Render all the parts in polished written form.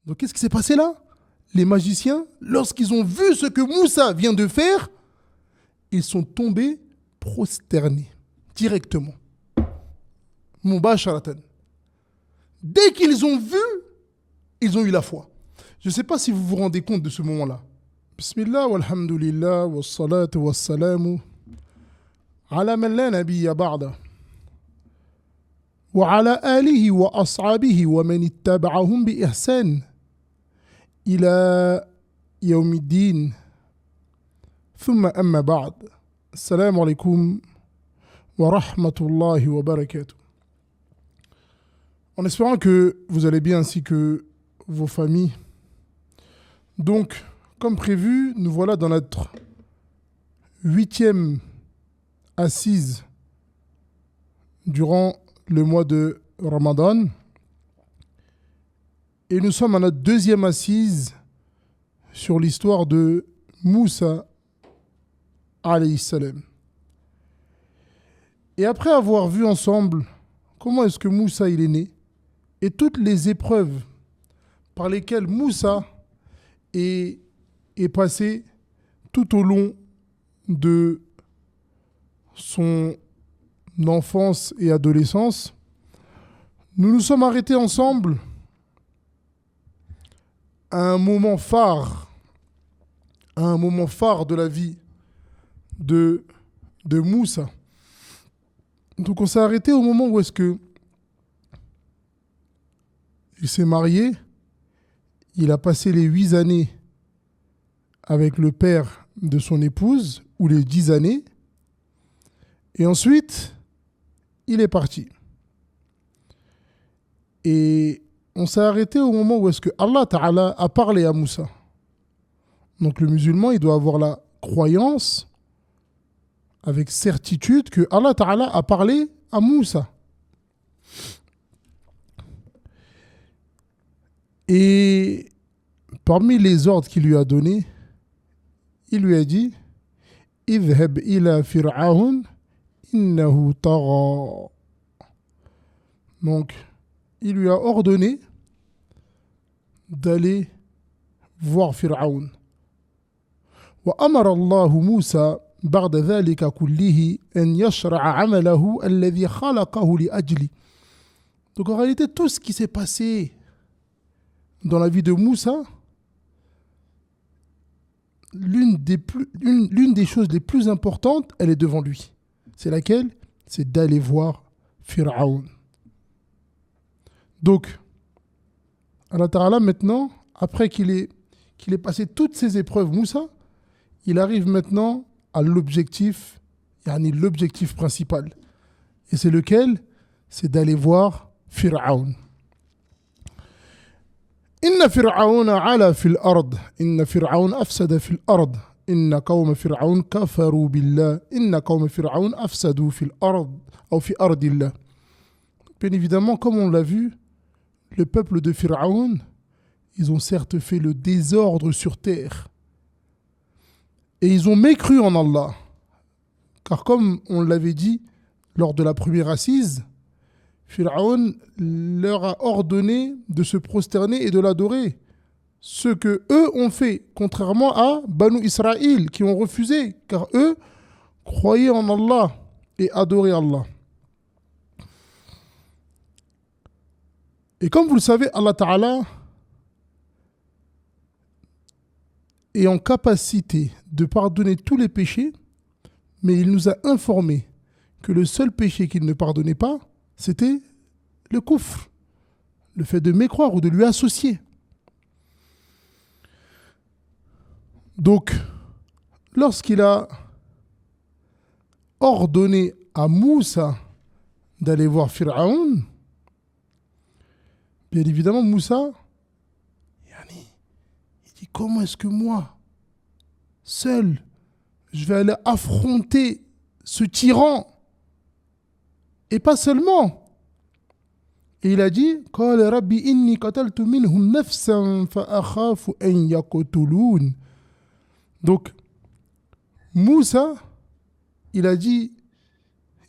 Donc qu'est-ce qui s'est passé là? Les magiciens, lorsqu'ils ont vu ce que Moussa vient de faire, ils sont tombés prosternés directement. Mubasharatan. Dès qu'ils ont vu, ils ont eu la foi. Je ne sais pas si vous vous rendez compte de ce moment-là. Bismillah, walhamdulillah, wassalatu wassalamu ala man la nabiyya ba'da wa ala alihi wa ashabihi wa man ittaba'ahum bi ihsan ila yawmiddin thumma amma ba'd. Assalamu alaikum wa rahmatullahi wa barakatuh. En espérant que vous allez bien ainsi que vos familles. Donc, comme prévu, nous voilà dans notre 8e assise durant le mois de Ramadan. Et nous sommes à notre 2e assise sur l'histoire de Moussa alayhi salam. Et après avoir vu ensemble comment est-ce que Moussa il est né et toutes les épreuves par lesquelles Moussa est passé tout au long de son enfance et adolescence, nous nous sommes arrêtés ensemble à un moment phare de la vie de Moussa. Donc on s'est arrêté au moment où est-ce que il s'est marié, il a passé les 8 années avec le père de son épouse, ou les 10 années, et ensuite, il est parti. Et on s'est arrêté au moment où est-ce que Allah Ta'ala a parlé à Moussa. Donc le musulman, il doit avoir la croyance, avec certitude, que Allah Ta'ala a parlé à Moussa. Et parmi les ordres qu'il lui a donnés, il lui a dit Idhab ila fir'aun innahu tagha. Donc, il lui a ordonné d'aller voir Fir'aun. Wa amara Allahu Moussa بعد ذلك كله أن يشرع عمله الذي خلقه لأجله. Donc en réalité, tout ce qui s'est passé dans la vie de Moussa, l'une des choses les plus importantes, elle est devant lui. C'est laquelle? C'est d'aller voir Fir'aun. Donc, Allah Ta'ala maintenant, après qu'il ait passé toutes ces épreuves, Moussa, il arrive maintenant à l'objectif principal. Et c'est lequel? C'est d'aller voir Fir'aun. إن فرعون علا في الأرض إن فرعون أفسد في الأرض إن قوم فرعون كفروا بالله إن قوم فرعون أفسدوا في الأرض أو في أرض الله. Bien évidemment, comme on l'a vu, le peuple de Pharaon, ils ont certes fait le désordre sur terre et ils ont mécru en Allah. Car comme on l'avait dit lors de la première assise, Pharaon leur a ordonné de se prosterner et de l'adorer. Ce que eux ont fait, contrairement à Banu Israël, qui ont refusé, car eux croyaient en Allah et adoraient Allah. Et comme vous le savez, Allah Ta'ala est en capacité de pardonner tous les péchés, mais il nous a informé que le seul péché qu'il ne pardonnait pas, c'était le kufr, le fait de mécroire ou de lui associer. Donc, lorsqu'il a ordonné à Moussa d'aller voir Fir'aun, bien évidemment, Moussa, il dit comment est-ce que moi, seul, je vais aller affronter ce tyran? Et pas seulement. Et il a dit قال ربي إني قتلت منهم نفسا فأخاف أن يقتلون. Donc Moussa, il a dit,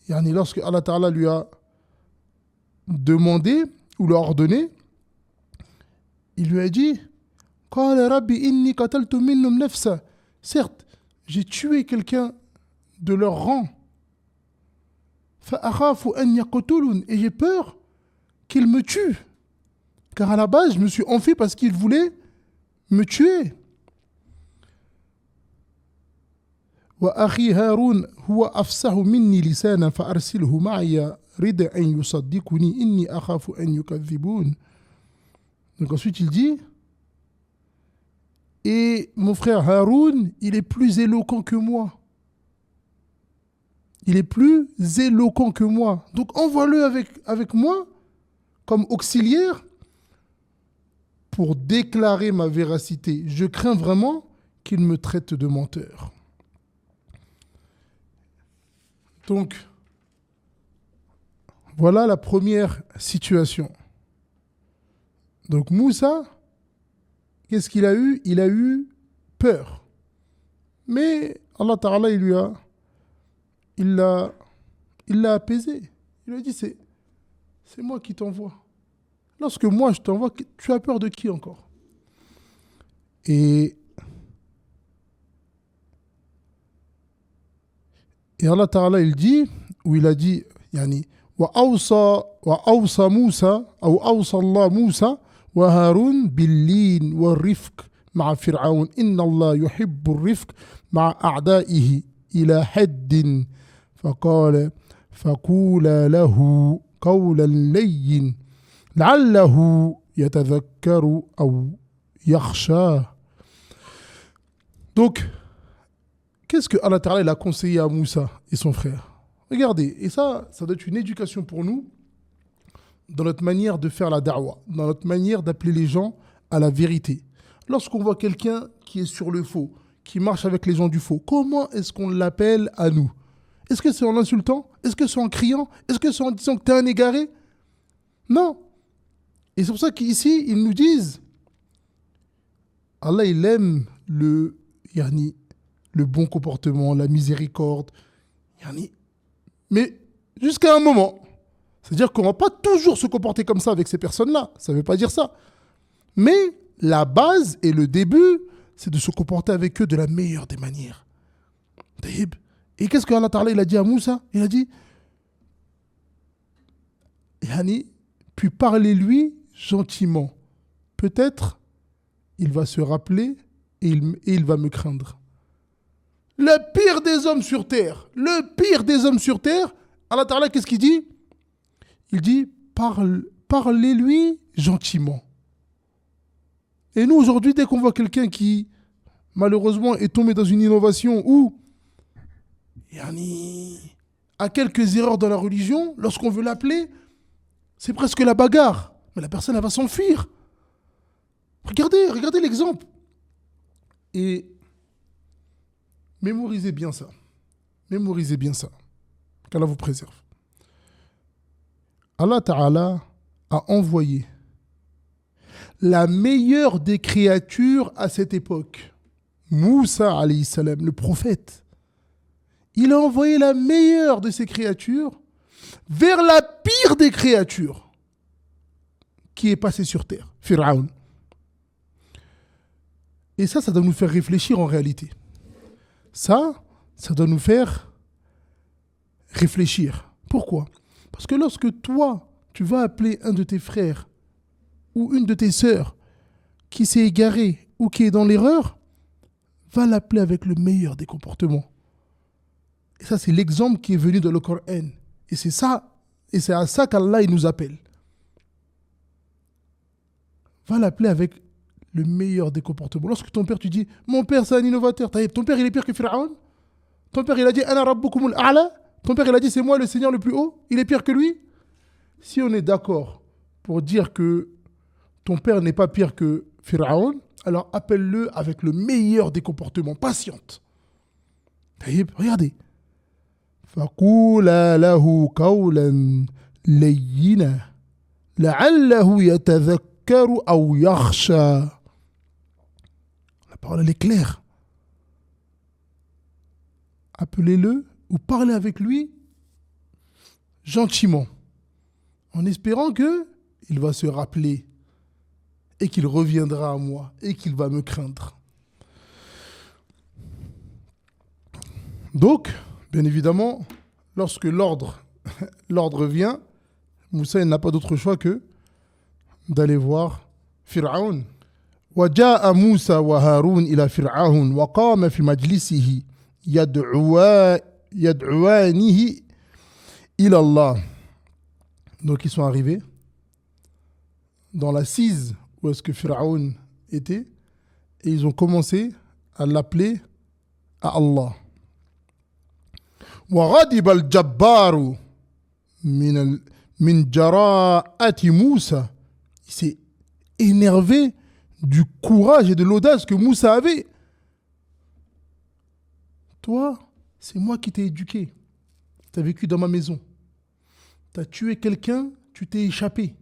lorsque Allah Ta'ala lui a demandé ou lui a ordonné, il lui a dit قال ربي إني قتلت منهم نفسا. Certes, j'ai tué quelqu'un de leur rang. فأخاف أن يقتلون. Et j'ai peur qu'il me tue. Car à la base, je me suis enfui parce qu'il voulait me tuer. وأخي هارون هو أفصح مني لسانا فأرسله معي رد أن يصدقني إني أخاف أن يكذبون. Donc ensuite il dit, et mon frère Haroun, il est plus éloquent que moi. Il est plus éloquent que moi. Donc envoie-le avec moi comme auxiliaire pour déclarer ma véracité. Je crains vraiment qu'il me traite de menteur. Donc, voilà la première situation. Donc Moussa, qu'est-ce qu'il a eu? Il a eu peur. Mais Allah Ta'ala, il l'a apaisé. Il lui a dit, c'est moi qui t'envoie. Lorsque moi je t'envoie, tu as peur de qui encore? Et Allah Ta'ala, il dit, ou il a dit, yani, وأوصى موسى أو أوصى الله موسى وهارون باللين والرفق مع فرعون إن الله يحب الرفق مع أعدائه إلى حد فقولا له قولا لين لعله يتذكر أو يخشى. Donc, qu'est-ce que Allah Ta'ala a conseillé à Moussa et son frère? Regardez, et ça doit être une éducation pour nous dans notre manière de faire la da'wah, dans notre manière d'appeler les gens à la vérité. Lorsqu'on voit quelqu'un qui est sur le faux, qui marche avec les gens du faux, comment est-ce qu'on l'appelle à nous? Est-ce que c'est en l'insultant? Est-ce que c'est en criant? Est-ce que c'est en disant que tu es un égaré? Non. Et c'est pour ça qu'ici, ils nous disent, Allah, il aime le bon comportement, la miséricorde, mais jusqu'à un moment. C'est-à-dire qu'on ne va pas toujours se comporter comme ça avec ces personnes-là. Ça ne veut pas dire ça. Mais la base et le début, c'est de se comporter avec eux de la meilleure des manières. Et qu'est-ce que Allah Ta'ala il a dit à Moussa? Il a dit, puis parlez-lui gentiment. Peut-être, il va se rappeler et il va me craindre. Le pire des hommes sur terre, Allah Ta'ala, qu'est-ce qu'il dit? Il dit, parlez-lui gentiment. Et nous, aujourd'hui, dès qu'on voit quelqu'un qui, malheureusement, est tombé dans une innovation ou a quelques erreurs dans la religion, lorsqu'on veut l'appeler, c'est presque la bagarre. Mais la personne, elle va s'enfuir. Regardez l'exemple. Et mémorisez bien ça. Qu'Allah vous préserve. Allah Ta'ala a envoyé la meilleure des créatures à cette époque. Moussa alayhi salam, le prophète. Il a envoyé la meilleure de ces créatures vers la pire des créatures qui est passée sur terre, Pharaon. Et ça doit nous faire réfléchir en réalité. Ça doit nous faire réfléchir. Pourquoi? Parce que lorsque toi, tu vas appeler un de tes frères ou une de tes sœurs qui s'est égaré ou qui est dans l'erreur, va l'appeler avec le meilleur des comportements. Et ça, c'est l'exemple qui est venu dans le Coran. Et c'est ça, et c'est à ça qu'Allah il nous appelle. Va l'appeler avec le meilleur des comportements. Lorsque ton père, tu dis, mon père, c'est un innovateur. Ton père, il est pire que Pharaon. Ton père, il a dit, Ana rabbukumul a'la. Ton père, il a dit, c'est moi le Seigneur le plus haut. Il est pire que lui. Si on est d'accord pour dire que ton père n'est pas pire que Pharaon, alors appelle-le avec le meilleur des comportements. Patiente. Regardez. فَقُولَا لَهُ قَوْلًا لَيِّنًا لَعَلَّهُ يَتَذَكَّرُ أَوْ يَخْشَى. La parole, elle est claire. Appelez-le ou parlez avec lui gentiment, en espérant qu'il va se rappeler et qu'il reviendra à moi et qu'il va me craindre. Donc, bien évidemment, lorsque l'ordre vient, Moussa il n'a pas d'autre choix que d'aller voir Fir'aun. وجاء موسى وهارون إلى فرعون وقام في مجلسه يدعوانه إلى الله. Donc ils sont arrivés dans l'assise où est-ce que Fir'aun était et ils ont commencé à l'appeler à Allah. وغضب الجبار من جراءة موسى. Il s'est énervé du courage et de l'audace que Moussa avait. Toi, c'est moi qui t'ai éduqué. Tu as vécu dans ma maison. Tu as tué quelqu'un, tu t'es échappé.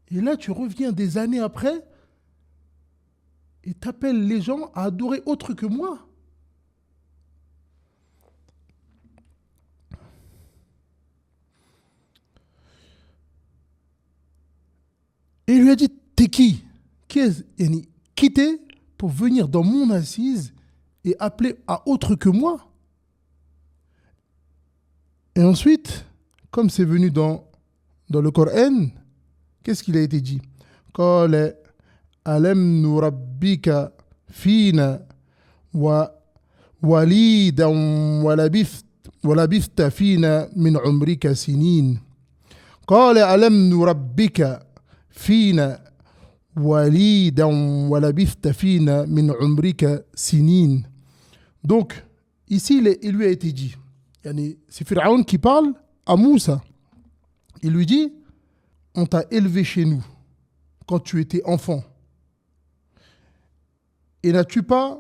Et là, tu reviens des années après et t'appelles les gens à adorer autre que moi. Et il lui a dit, t'es qui? Qui t'es pour venir dans mon assise et appeler à autre que moi? Et ensuite, comme c'est venu dans le Coran, qu'est-ce qu'il a été dit? قال ألم نربك فينا وليدا ولبثت فينا من عمرك سنين قال ألم نربك فينا وليدا ولبثت فينا من عمرك سنين. Donc, ici, il lui a été dit, c'est Pharaon qui parle à Moussa. Il lui dit, on t'a élevé chez nous quand tu étais enfant. Et n'as-tu pas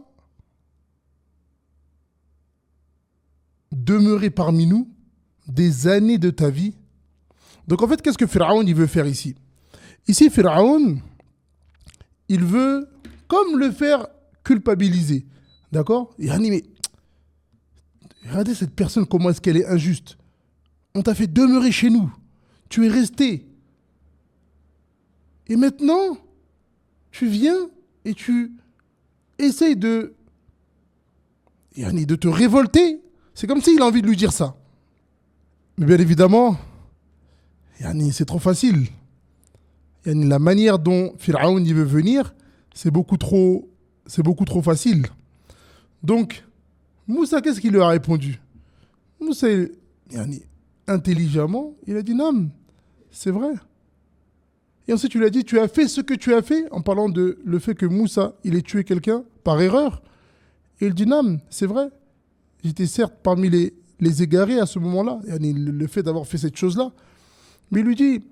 demeuré parmi nous des années de ta vie? Donc en fait, qu'est-ce que Pharaon il veut faire ici? Ici, Pharaon, il veut comme le faire culpabiliser. D'accord? Mais regardez cette personne, comment est-ce qu'elle est injuste. On t'a fait demeurer chez nous. Tu es resté. Et maintenant, tu viens et tu essayes de te révolter. C'est comme s'il a envie de lui dire ça. Mais bien évidemment, c'est trop facile. La manière dont Pharaon y veut venir, c'est beaucoup trop facile. Donc, Moussa, qu'est-ce qu'il lui a répondu? Moussa, intelligemment, il a dit non, c'est vrai. Et ensuite, tu lui as dit, tu as fait ce que tu as fait, en parlant de le fait que Moussa, il ait tué quelqu'un par erreur. Et il dit non, c'est vrai. J'étais certes parmi les égarés à ce moment-là, le fait d'avoir fait cette chose-là. Mais il lui dit,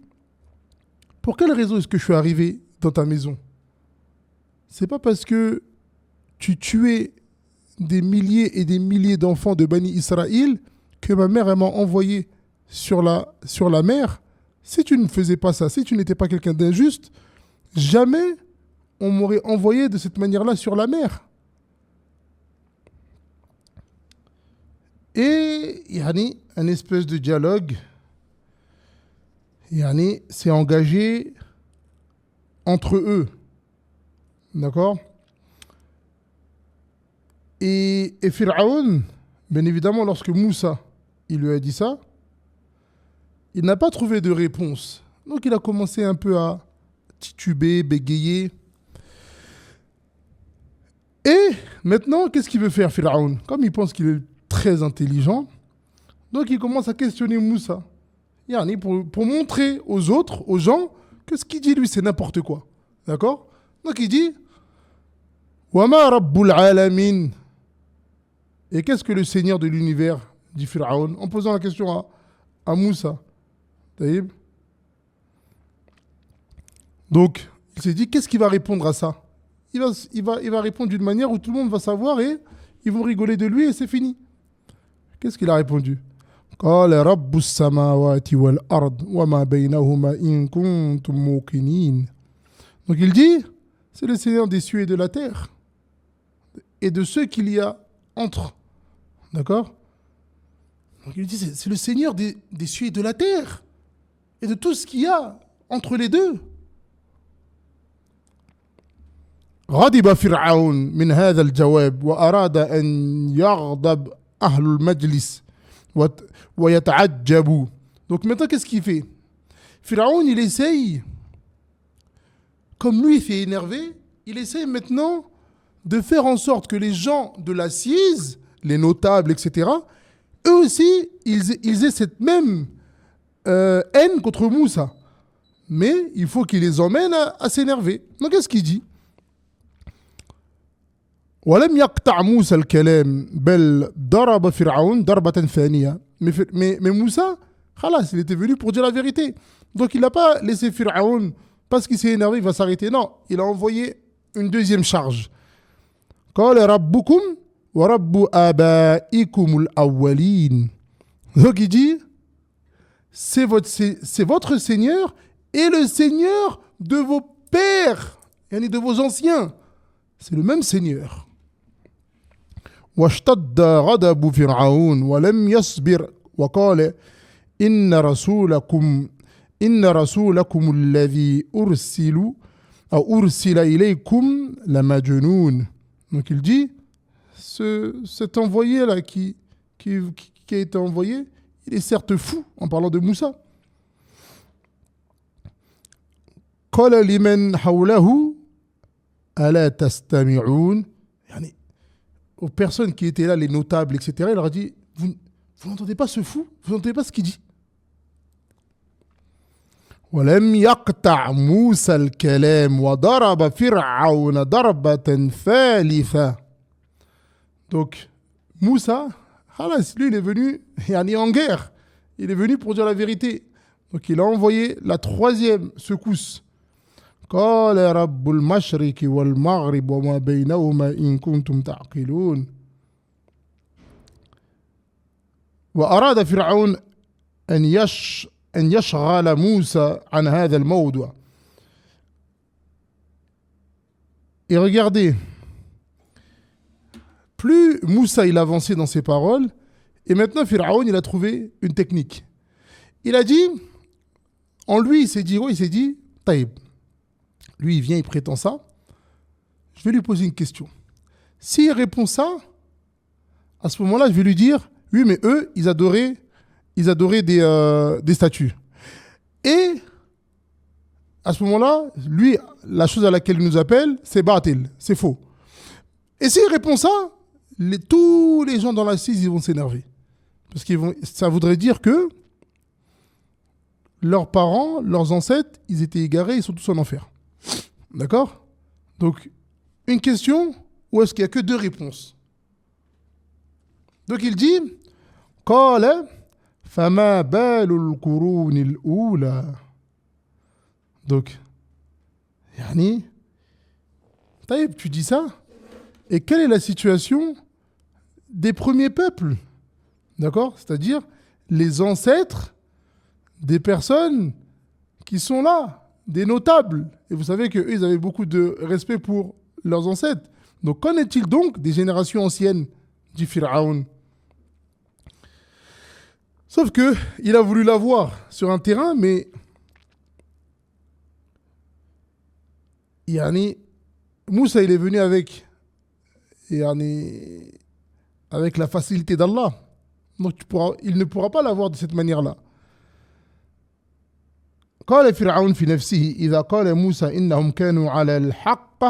pour quelle raison est-ce que je suis arrivé dans ta maison? C'est pas parce que tu tuais des milliers et des milliers d'enfants de Bani Israël que ma mère m'a envoyé sur la mer. Si tu ne faisais pas ça, si tu n'étais pas quelqu'un d'injuste, jamais on m'aurait envoyé de cette manière-là sur la mer. Et un espèce de dialogue s'est engagé entre eux. D'accord? Et Pharaon, bien évidemment, lorsque Moussa il lui a dit ça, il n'a pas trouvé de réponse. Donc il a commencé un peu à tituber, bégayer. Et maintenant, qu'est-ce qu'il veut faire, Pharaon? Comme il pense qu'il est très intelligent, donc il commence à questionner Moussa. Pour montrer aux autres, aux gens, que ce qu'il dit, lui, c'est n'importe quoi. D'accord? Donc il dit, Wama Rabbul Alamin. Et qu'est-ce que le Seigneur de l'univers, dit Pharaon, en posant la question à Moussa. Taïb. Donc, il s'est dit, qu'est-ce qu'il va répondre à ça? Il va répondre d'une manière où tout le monde va savoir et ils vont rigoler de lui et c'est fini. Qu'est-ce qu'il a répondu? قال رب السماوات والأرض وما بينهما إن كنتم موقنين. Donc il dit, c'est le Seigneur des cieux et de la terre et de ceux qu'il y a entre. D'accord? Donc il dit, c'est le Seigneur des cieux et de la terre et de tout ce qu'il y a entre les deux. غضب فرعون من هذا الجواب وأراد أن يغضب أهل المجلس ويتعجبوا. Donc maintenant, qu'est-ce qu'il fait? Pharaon, il essaye, comme lui il s'est énervé, il essaye maintenant de faire en sorte que les gens de l'assise, les notables, etc., eux aussi, ils aient cette même haine contre Moussa. Mais il faut qu'il les emmène à s'énerver. Donc qu'est-ce qu'il dit? ولم يقطع موسى الكلام بل ضرب فرعون ضربة ثانية. Mais Moussa, khalas, il était venu pour dire la vérité. Donc il n'a pas laissé Pharaon parce qu'il s'est énervé, il va s'arrêter. Non, il a envoyé une deuxième charge. قال ربكم ورب آبائكم الأولين. Donc il dit, c'est votre Seigneur et le Seigneur de vos pères, de vos anciens. C'est le même Seigneur. واشتد غضب فرعون ولم يصبر وقال إن رسولكم الذي أرسل إليكم لمجنون. Donc il dit, cet envoyé-là qui a été envoyé, il est certes fou, en parlant de Moussa. قال لمن حوله ألا تستمعون. Aux personnes qui étaient là, les notables, etc., il leur a dit, vous n'entendez pas ce fou? Vous n'entendez pas ce qu'il dit? ولم يقطع موسى الكلام وضرب فرعون ضربة ثالثة. Donc, Moussa, lui, il est venu en guerre. Il est venu pour dire la vérité. Donc, il a envoyé la troisième secousse. قال رب المشرق والمغرب وما بينهما إن كنتم تعقلون. وأراد فرعون أن يشغل موسى عن هذا الموضوع. Et regardez, plus Moussa il avançait dans ses paroles, et maintenant Pharaon il a trouvé une technique. Il a dit, en lui il s'est dit, Taïb. Lui, il vient, il prétend ça. Je vais lui poser une question. S'il répond ça, à ce moment-là, je vais lui dire, oui, mais eux, ils adoraient des statues. Et à ce moment-là, lui, la chose à laquelle il nous appelle, c'est Batil, c'est faux. Et s'il répond ça, tous les gens dans l'assise, ils vont s'énerver. Parce que ça voudrait dire que leurs parents, leurs ancêtres, ils étaient égarés, ils sont tous en enfer. D'accord? Donc, une question où est-ce qu'il n'y a que deux réponses? Donc, il dit قال فما بال القرون الأولى. Donc, Taïb, tu dis ça? Et quelle est la situation des premiers peuples? D'accord? C'est-à-dire les ancêtres des personnes qui sont là, des notables. Et vous savez qu'eux, ils avaient beaucoup de respect pour leurs ancêtres. Donc, qu'en est-il donc des générations anciennes du Pharaon? Sauf qu'il a voulu l'avoir sur un terrain, mais Moussa, il est venu avec la facilité d'Allah. Donc, il ne pourra pas l'avoir de cette manière-là. قال فرعون في نفسه إذا قال موسى إنهم كانوا على الحق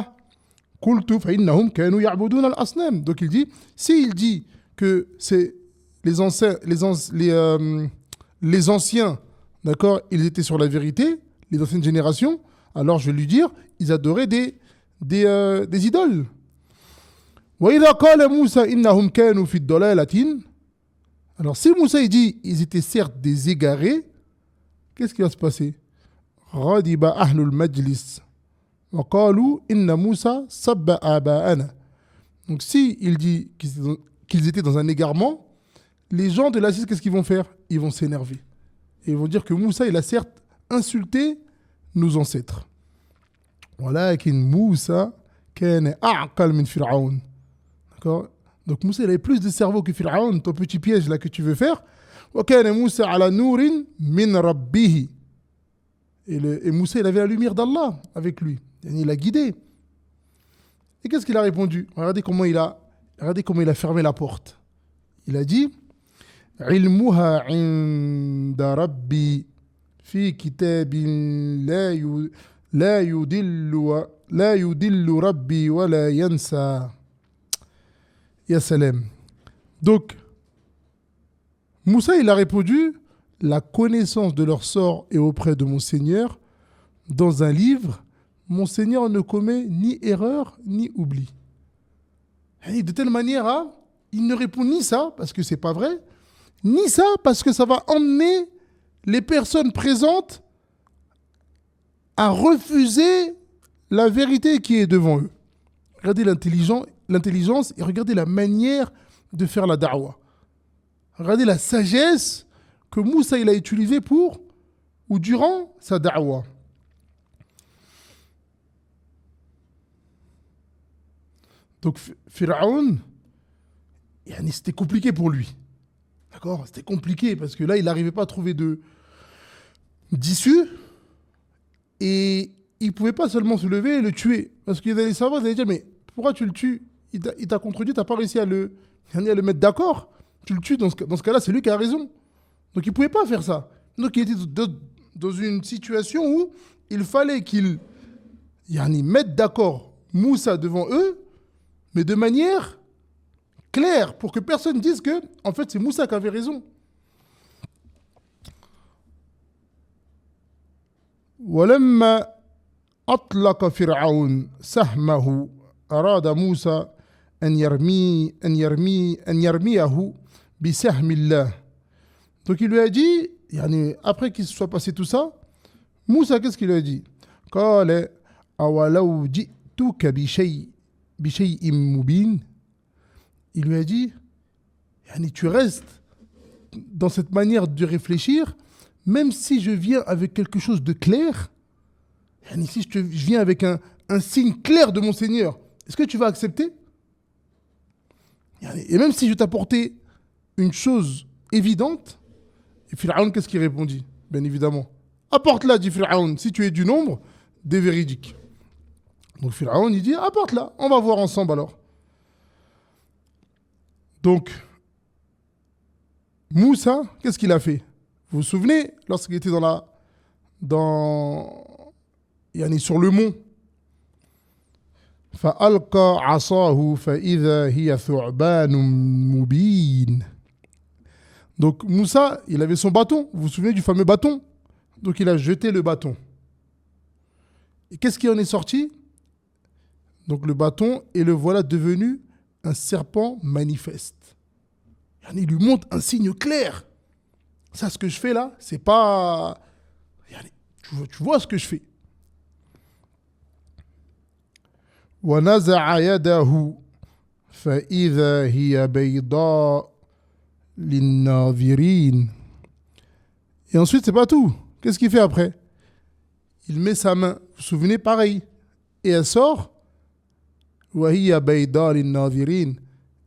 قلت فإنهم كانوا يعبدون الأصنام. Donc il dit, s'il dit que c'est les anciens, d'accord, ils étaient sur la vérité, les anciennes générations, alors je vais lui dire, ils adoraient des idoles. وإذا قال موسى إنهم كانوا في الضلالة. Alors si Moussa il dit, ils étaient certes des égarés, qu'est-ce qui va se passer? غضب أهل المجلس وقالوا إن موسى سب آباءنا. Donc si il dit qu'ils étaient dans un égarement, les gens de l'assise, qu'est-ce qu'ils vont faire? Ils vont s'énerver. Et ils vont dire que Moussa, il a certes insulté nos ancêtres. ولكن موسى كان أعقل من فرعون. D'accord? Donc Moussa, il avait plus de cerveau que Pharaon, ton petit piège là que tu veux faire. وكان موسى على نور من ربه. Et Moussa, il avait la lumière d'Allah avec lui. Il l'a guidé. Et qu'est-ce qu'il a répondu? Regardez comment il a fermé la porte. Il a dit علمها عند ربي في كتاب لا يدل ربي ولا ينسى. Ya salam. Donc, Moussa, il a répondu, la connaissance de leur sort est auprès de mon Seigneur. Dans un livre, mon Seigneur ne commet ni erreur ni oubli. Et de telle manière, hein, il ne répond ni ça, parce que c'est pas vrai, ni ça, parce que ça va emmener les personnes présentes à refuser la vérité qui est devant eux. Regardez l'intelligence et regardez la manière de faire la da'wah. Regardez la sagesse que Moussa il a utilisée pour ou durant sa da'wah. Donc Pharaon, c'était compliqué pour lui. D'accord? C'était compliqué parce que là, il n'arrivait pas à trouver d'issue et il ne pouvait pas seulement se lever et le tuer. Parce qu'il allait savoir, il allait dire, mais pourquoi tu le tues? Il t'a contredit, tu n'as pas réussi à le mettre d'accord. Tu le tues, dans ce cas-là, c'est lui qui a raison. Donc il ne pouvait pas faire ça. Donc il était dans une situation où il fallait qu'il mette d'accord Moussa devant eux, mais de manière claire, pour que personne dise que, en fait, c'est Moussa qui avait raison. ولما أطلق فرعون سهمه أراد موسى أن يرميه بسهم الله. Donc il lui a dit, après qu'il se soit passé tout ça, Moussa, qu'est-ce qu'il lui a dit? قال أولو جئتك بشيء مبين. Il lui a dit, tu restes dans cette manière de réfléchir, même si je viens avec quelque chose de clair, si je viens avec un signe clair de mon Seigneur, est-ce que tu vas accepter? Et même si je t'apportais une chose évidente, et Pharaon, qu'est-ce qu'il répondit? Bien évidemment, apporte-la, dit Pharaon, si tu es du nombre des véridiques. Donc Pharaon, il dit, apporte-la, on va voir ensemble alors. Donc, Moussa, qu'est-ce qu'il a fait? Vous vous souvenez, lorsqu'il était sur le mont, فَأَلْقَى عَصَاهُ فَإِذَا هِيَ ثُعْبَانٌ مُبِينٌ. Donc Moussa, il avait son bâton. Vous vous souvenez du fameux bâton? Donc il a jeté le bâton. Et qu'est-ce qui en est sorti? Donc le bâton, et le voilà devenu un serpent manifeste. Il lui montre un signe clair. Ça, ce que je fais là, c'est pas... Tu vois ce que je fais. وَنَزَعَ يَدَهُ فَإِذَا هِيَ بَيْضَاءٌ لِلنَّاظِرِينَ. Et ensuite, c'est pas tout. Qu'est-ce qu'il fait après? Il met sa main, vous vous souvenez, pareil. Et elle sort. وَهِيَ بَيْضَاءٌ لِلنَّاظِرِينَ.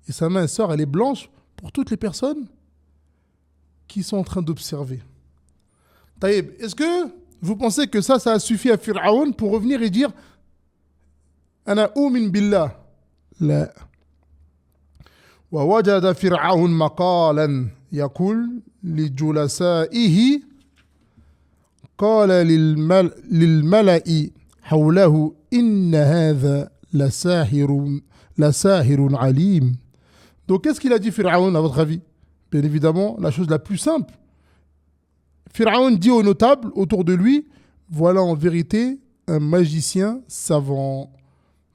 Et sa main sort, elle est blanche pour toutes les personnes qui sont en train d'observer. Taïb, est-ce que vous pensez que ça a suffi à Pharaon pour revenir et dire Ana umin billah? La. ووجد فرعون مقالا يقول لجلسائه قال للملأ حوله إن هذا لساحر عليم. Donc qu'est-ce qu'il a dit Pharaon à votre avis? Bien évidemment, la chose la plus simple. Pharaon dit aux notables autour de lui, voilà en vérité un magicien savant.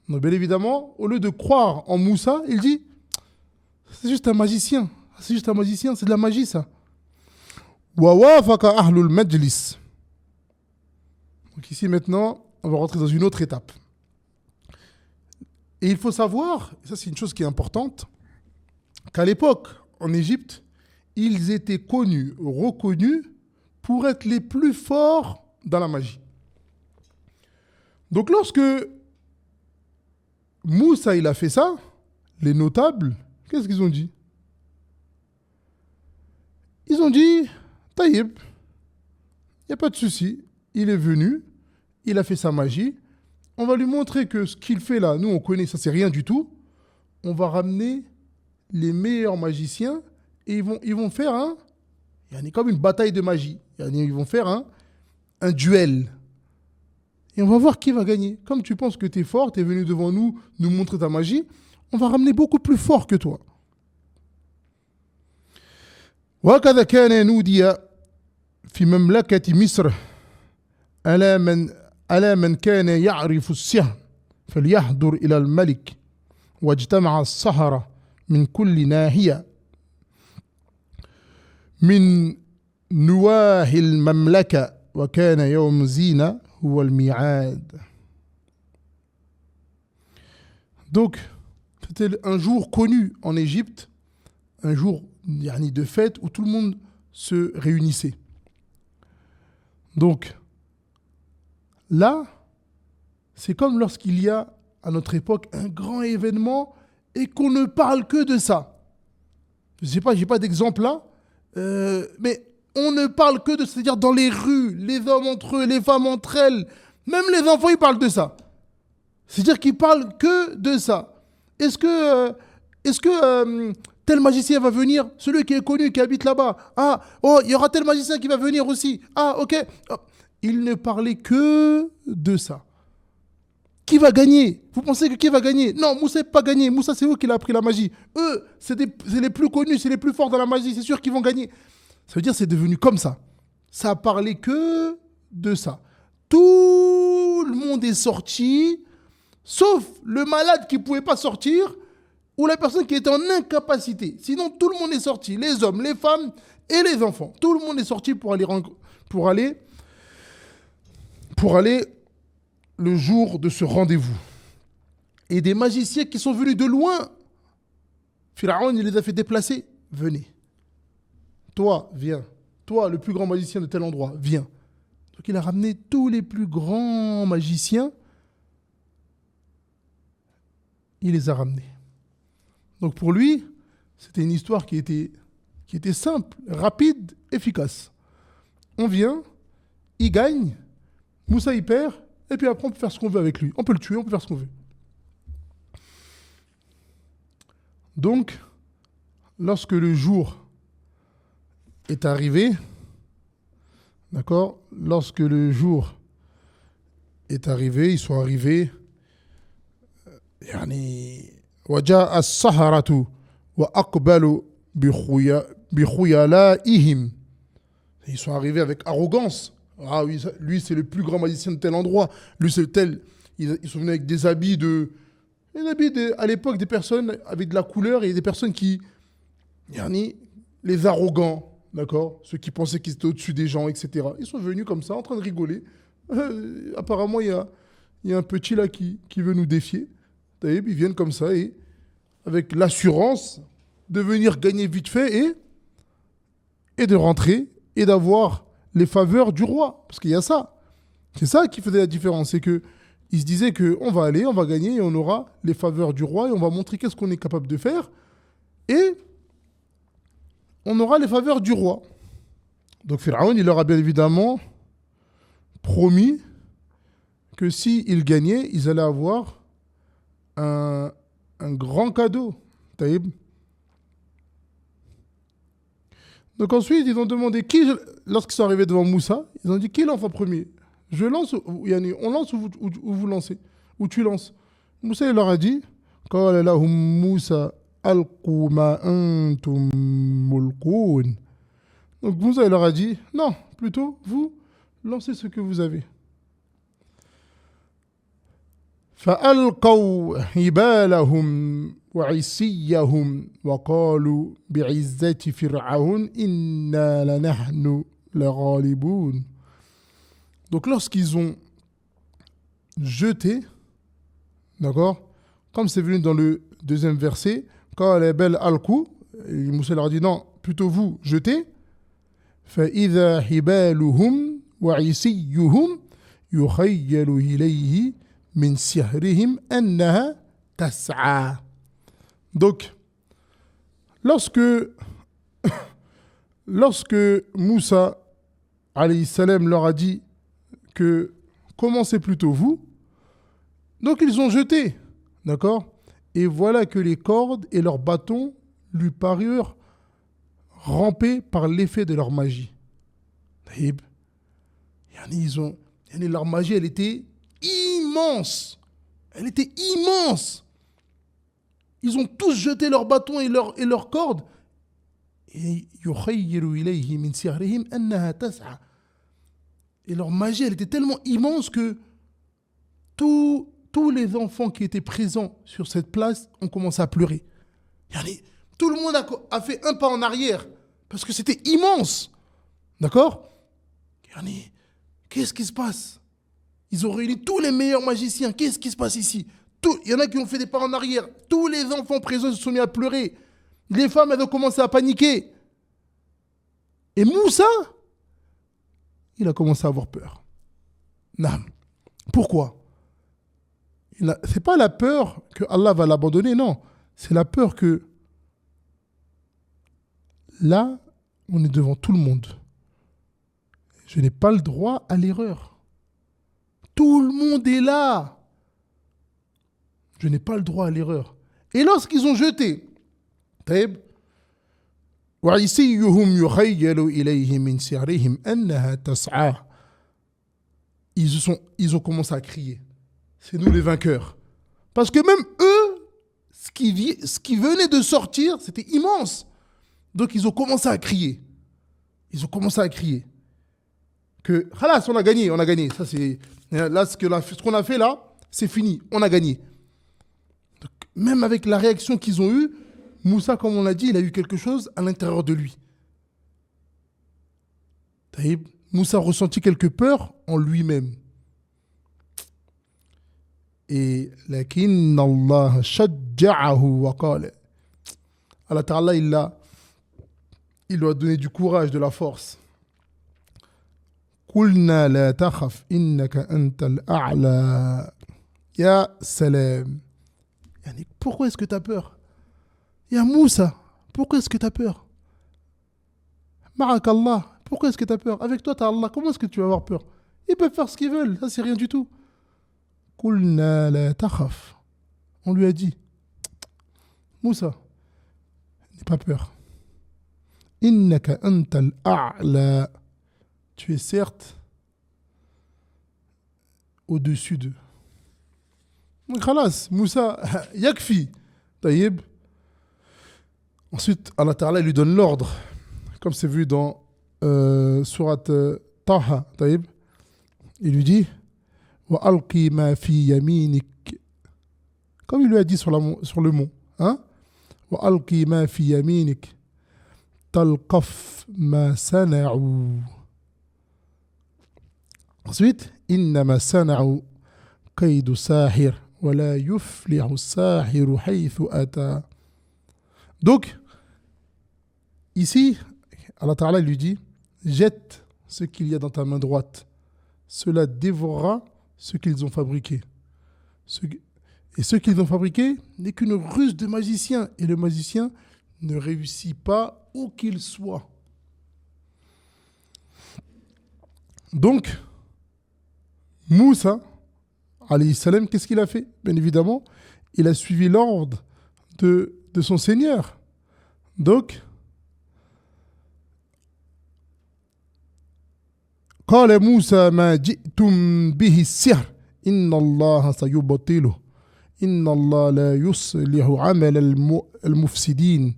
Donc bien évidemment, au lieu de croire en Moussa, il dit, c'est juste un magicien, c'est de la magie ça. Wawafaka ahlul majlis. Donc ici maintenant, on va rentrer dans une autre étape. Et il faut savoir, et ça c'est une chose qui est importante, qu'à l'époque, en Égypte, ils étaient connus, reconnus pour être les plus forts dans la magie. Donc lorsque Moussa il a fait ça, les notables, qu'est-ce qu'ils ont dit? Ils ont dit, Taïb, il n'y a pas de souci, il est venu, il a fait sa magie, on va lui montrer que ce qu'il fait là, nous on connaît, ça c'est rien du tout. On va ramener les meilleurs magiciens et ils vont faire comme une bataille de magie. Ils vont faire un duel. Et on va voir qui va gagner. Comme tu penses que tu es fort, tu es venu devant nous montrer ta magie, on va ramener beaucoup plus fort que toi. وهكذا كان نودي في مملكة مصر على من كان يعرف السحر فليحضر إلى الملك واجتمع السحرة من كل ناحية من نواحي المملكة وكان يوم زينة هو الميعاد. Donc, c'était un jour connu en Égypte, un jour de fête où tout le monde se réunissait. Donc, là, c'est comme lorsqu'il y a, à notre époque, un grand événement et qu'on ne parle que de ça. Je ne sais pas, je n'ai pas d'exemple là, mais on ne parle que de ça, c'est-à-dire dans les rues, les hommes entre eux, les femmes entre elles, même les enfants, ils parlent de ça. C'est-à-dire qu'ils parlent que de ça. Est-ce que tel magicien va venir, celui qui est connu, qui habite là-bas. Il y aura tel magicien qui va venir aussi. Ok. Il ne parlait que de ça. Qui va gagner? Vous pensez que qui va gagner? Non, Moussa n'est pas gagné. Moussa, c'est eux qui l'ont appris la magie. Eux, c'est les plus connus, c'est les plus forts dans la magie. C'est sûr qu'ils vont gagner. Ça veut dire que c'est devenu comme ça. Ça a parlé que de ça. Tout le monde est sorti, sauf le malade qui ne pouvait pas sortir, ou la personne qui était en incapacité. Sinon, tout le monde est sorti. Les hommes, les femmes et les enfants. Tout le monde est sorti pour aller le jour de ce rendez-vous. Et des magiciens qui sont venus de loin. Pharaon, il les a fait déplacer. Venez. Toi, viens. Toi, le plus grand magicien de tel endroit, viens. Donc il a ramené tous les plus grands magiciens. Il les a ramenés. Donc pour lui, c'était une histoire qui était simple, rapide, efficace. On vient, il gagne, Moussa il perd, et puis après on peut faire ce qu'on veut avec lui. On peut le tuer, on peut faire ce qu'on veut. Donc, lorsque le jour est arrivé, d'accord, lorsque le jour est arrivé, ils sont arrivés, وجاء السحرة وأقبلوا بخيلائهم. Ils sont arrivés avec arrogance. Ah oui, lui c'est le plus grand magicien de tel endroit. Lui c'est tel. Ils sont venus avec des habits à l'époque des personnes avec de la couleur et des personnes qui, les arrogants, d'accord, ceux qui pensaient qu'ils étaient au-dessus des gens, etc. Ils sont venus comme ça, en train de rigoler. Apparemment il y a un petit là qui veut nous défier. Ils viennent comme ça et avec l'assurance de venir gagner vite fait et de rentrer et d'avoir les faveurs du roi. Parce qu'il y a ça. C'est ça qui faisait la différence. C'est qu'ils se disaient qu'on va aller, on va gagner et on aura les faveurs du roi et on va montrer qu'est-ce qu'on est capable de faire. Et on aura les faveurs du roi. Donc Pharaon, il leur a bien évidemment promis que s'ils gagnaient, ils allaient avoir un grand cadeau. Taïb. Donc ensuite, ils ont demandé lorsqu'ils sont arrivés devant Moussa, ils ont dit qui lance en premier? Je lance, on lance ou vous lancez? Ou tu lances? Moussa il leur a dit قال لهم موسى ألقوا ما أنتم ملقون. Donc Moussa il leur a dit non, plutôt vous lancez ce que vous avez. فألقوا حبالهم وعصيهم وقالوا بعزة فرعون إنا لنحن لغالبون. Donc lorsqu'ils ont jeté, d'accord, comme c'est venu dans le deuxième verset, quand les belles alkou, Moussa leur a dit non, plutôt vous jetez, فإذا حبالهم وعصيهم يخيل إليه min sihrihim annaha tas'a. Donc, lorsque Moussa alayhi salam leur a dit que commencez plutôt vous, Donc ils ont jeté, d'accord? Et voilà que les cordes et leurs bâtons lui parurent rampés par l'effet de leur magie. Taïb. Leur magie, elle était immense. Elle était immense. Ils ont tous jeté leurs bâtons et leurs cordes. Et leur magie, elle était tellement immense que tous les enfants qui étaient présents sur cette place ont commencé à pleurer. Tout le monde a fait un pas en arrière parce que c'était immense. D'accord? Qu'est-ce qui se passe? Ils ont réuni tous les meilleurs magiciens. Qu'est-ce qui se passe ici? Il y en a qui ont fait des pas en arrière. Tous les enfants présents se sont mis à pleurer. Les femmes, elles ont commencé à paniquer. Et Moussa, il a commencé à avoir peur. Non. Pourquoi? C'est pas la peur que Allah va l'abandonner, non. C'est la peur que là, on est devant tout le monde. Je n'ai pas le droit à l'erreur. Tout le monde est là. Je n'ai pas le droit à l'erreur. Et lorsqu'ils ont jeté, ils ont commencé à crier. C'est nous les vainqueurs. Parce que même eux, ce qui venait de sortir, c'était immense. Donc ils ont commencé à crier. Que, halas, on a gagné. Ça, c'est, là, ce qu'on a fait là, c'est fini, on a gagné. Donc, même avec la réaction qu'ils ont eue, Moussa, comme on l'a dit, il a eu quelque chose à l'intérieur de lui. Moussa ressentit quelque peur en lui-même. Et lakin Allah shajja'ahu wa qala. Allah Ta'ala, il lui a donné du courage, de la force. Qulna la takhaf innaka antal a'la. Ya salam. Pourquoi est-ce que tu as peur? Ya Moussa, pourquoi est-ce que tu as peur? Ma'ak Allah, pourquoi est-ce que tu as peur? Avec toi, tu as Allah, comment est-ce que tu vas avoir peur? Ils peuvent faire ce qu'ils veulent, ça c'est rien du tout. Qulna la takhaf. On lui a dit, Moussa, n'aie pas peur. Innaka antal a'la. Tu es certes au-dessus d'eux. Donc, khalas, Moussa, yakfi. Taïb. Ensuite, Allah Ta'ala lui donne l'ordre, comme c'est vu dans Surat Taha. Taïb. Il lui dit, wa alqi ma fi yaminik. Comme il lui a dit sur le mont. Hein? Wa alqi ma fi yaminik. Talqaf ma sana'u. Ensuite, innama sana'u kaydu sahir wa la yuflihu sahiru haythu ata. Donc, ici, Allah Ta'ala lui dit, jette ce qu'il y a dans ta main droite. Cela dévorera ce qu'ils ont fabriqué. Et ce qu'ils ont fabriqué n'est qu'une ruse de magicien. Et le magicien ne réussit pas où qu'il soit. Donc, Moussa, alayhi salam, qu'est-ce qu'il a fait? Bien évidemment, il a suivi l'ordre de son Seigneur. Donc, قال موسى ما جئتم به السحر إن الله سيبطله إن الله لا يصلح عمل المفسدين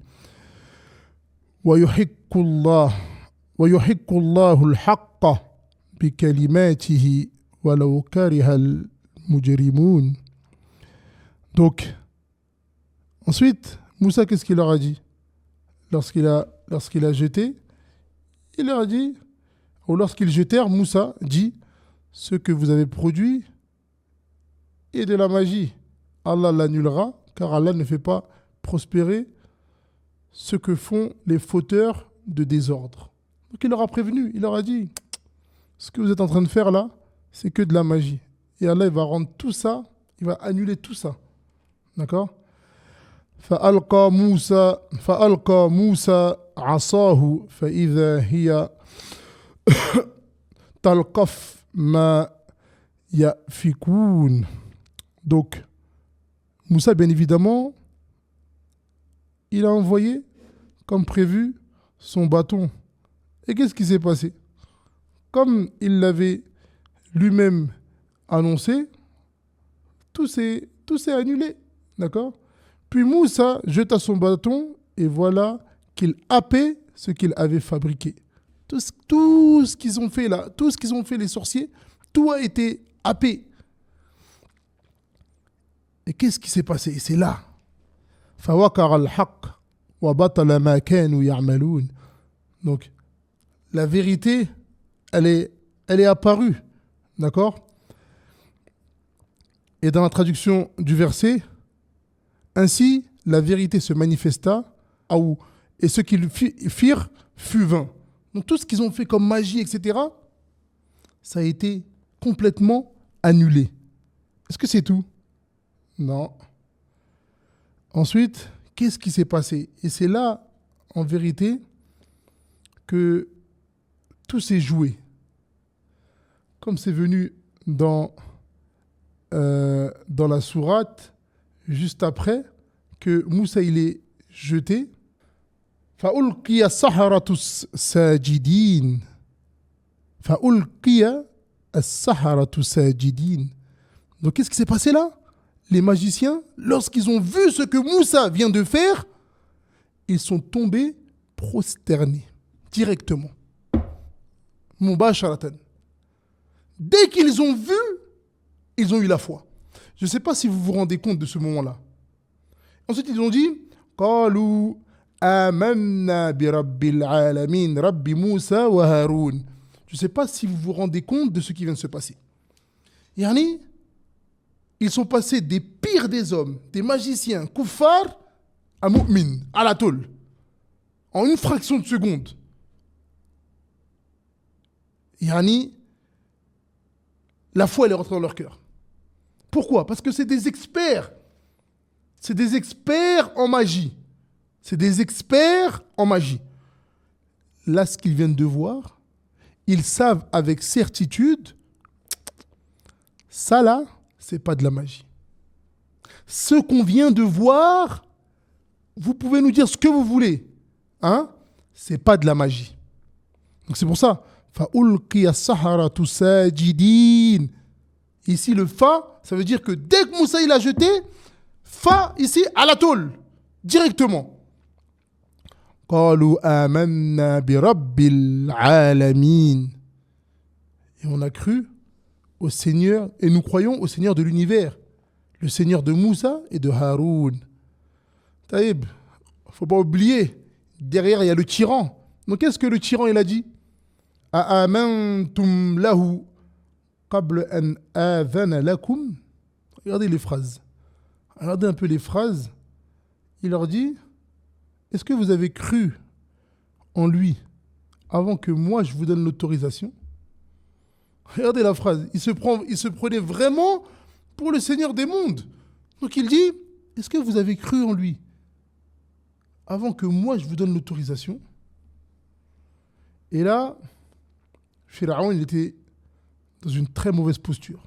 ويحق الله الحق بكلماته ولو كره المجرمون. Donc, ensuite, Moussa, qu'est-ce qu'il leur a dit? Lorsqu'il a jeté, il leur a dit, ou lorsqu'ils jetèrent, Moussa dit, ce que vous avez produit est de la magie. Allah l'annulera, car Allah ne fait pas prospérer ce que font les fauteurs de désordre. Donc il leur a prévenu, il leur a dit, ce que vous êtes en train de faire là, c'est que de la magie. Et Allah il va rendre tout ça, il va annuler tout ça. D'accord? فألقى موسى عصاه فإذا هي تلقف ما يأفكون Donc, Moussa, bien évidemment, il a envoyé, comme prévu, son bâton. Et qu'est-ce qui s'est passé? Comme il l'avait lui-même annoncé, tout s'est annulé. D'accord? Puis Moussa jeta son bâton et voilà qu'il happait ce qu'il avait fabriqué. Tout ce qu'ils ont fait là, tout ce qu'ils ont fait les sorciers, tout a été happé. Et qu'est-ce qui s'est passé? Et c'est là. فَوَقَعَ الْحَقِّ وَبَطَلَ مَا كَانُوا يَعْمَلُونَ. Donc, la vérité, elle est apparue. D'accord? Et dans la traduction du verset, ainsi, la vérité se manifesta, et ce qu'ils firent fut vain. Donc tout ce qu'ils ont fait comme magie, etc., ça a été complètement annulé. Est-ce que c'est tout? Non. Ensuite, qu'est-ce qui s'est passé? Et c'est là, en vérité, que tout s'est joué. Comme c'est venu dans la sourate, juste après, que Moussa il est jeté. فَأُلْقِيَ السَّحَرَةُ سَاجِدِينَ. فَأُلْقِيَ السَّحَرَةُ سَاجِدِينَ. Donc qu'est-ce qui s'est passé là? Les magiciens, lorsqu'ils ont vu ce que Moussa vient de faire, ils sont tombés prosternés directement. Mubasharatan. Dès qu'ils ont vu, ils ont eu la foi. Je ne sais pas si vous vous rendez compte de ce moment-là. Ensuite, ils ont dit قالوا آمنا برب العالمين رب موسى وهارون. Je ne sais pas si vous vous rendez compte de ce qui vient de se passer. Yani, ils sont passés des pires des hommes, des magiciens, kuffar, à mu'min, à la tôle, en une fraction de seconde. Yani, la foi, elle est rentrée dans leur cœur. Pourquoi? Parce que c'est des experts. C'est des experts en magie. C'est des experts en magie. Là, ce qu'ils viennent de voir, ils savent avec certitude, ça là, c'est pas de la magie. Ce qu'on vient de voir, vous pouvez nous dire ce que vous voulez, hein? C'est pas de la magie. Donc c'est pour ça, فَأُلْقِيَ السَّحَرَةُ سَاجِدِينَ. Ici, le fa, ça veut dire que dès que Moussa il a jeté, fa ici à la tôle, directement. قالوا آمنا برب العالمين. Et on a cru au Seigneur, et nous croyons au Seigneur de l'univers, le Seigneur de Moussa et de Haroun. Taïb, faut pas oublier, derrière il y a le tyran. Donc qu'est-ce que le tyran il a dit? أَآمَنْتُمْ لَهُ قَبْلَ أَنْ آذَنَ لَكُمْ. Regardez les phrases. Regardez un peu les phrases. Il leur dit, est-ce que vous avez cru en lui avant que moi je vous donne l'autorisation? Regardez la phrase. Il se prenait vraiment pour le Seigneur des mondes. Donc il dit, est-ce que vous avez cru en lui avant que moi je vous donne l'autorisation? Et là, Pharaon, il était dans une très mauvaise posture.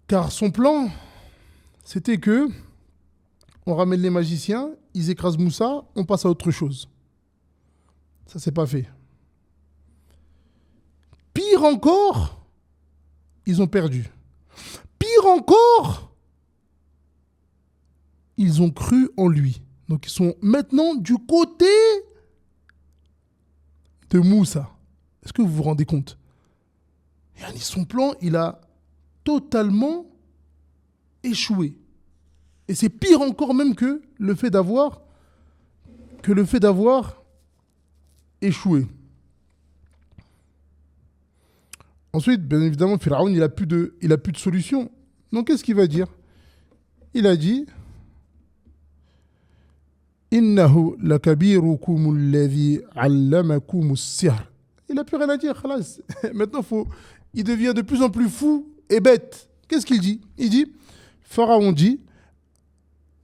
Car son plan, c'était que on ramène les magiciens, ils écrasent Moussa, on passe à autre chose. Ça, c'est pas fait. Pire encore, ils ont perdu. Pire encore, ils ont cru en lui. Donc, ils sont maintenant du côté de Moussa. Est-ce que vous vous rendez compte? Et son plan, il a totalement échoué. Et c'est pire encore même que le fait d'avoir échoué. Ensuite, bien évidemment, Pharaon, il a plus de solution. Donc, qu'est-ce qu'il va dire? Il a dit Innahu lakabirukum alladhi allamakum as-sihr. Il n'a plus rien à dire. Khalas. Maintenant, il devient de plus en plus fou et bête. Qu'est-ce qu'il dit? Il dit, Pharaon dit,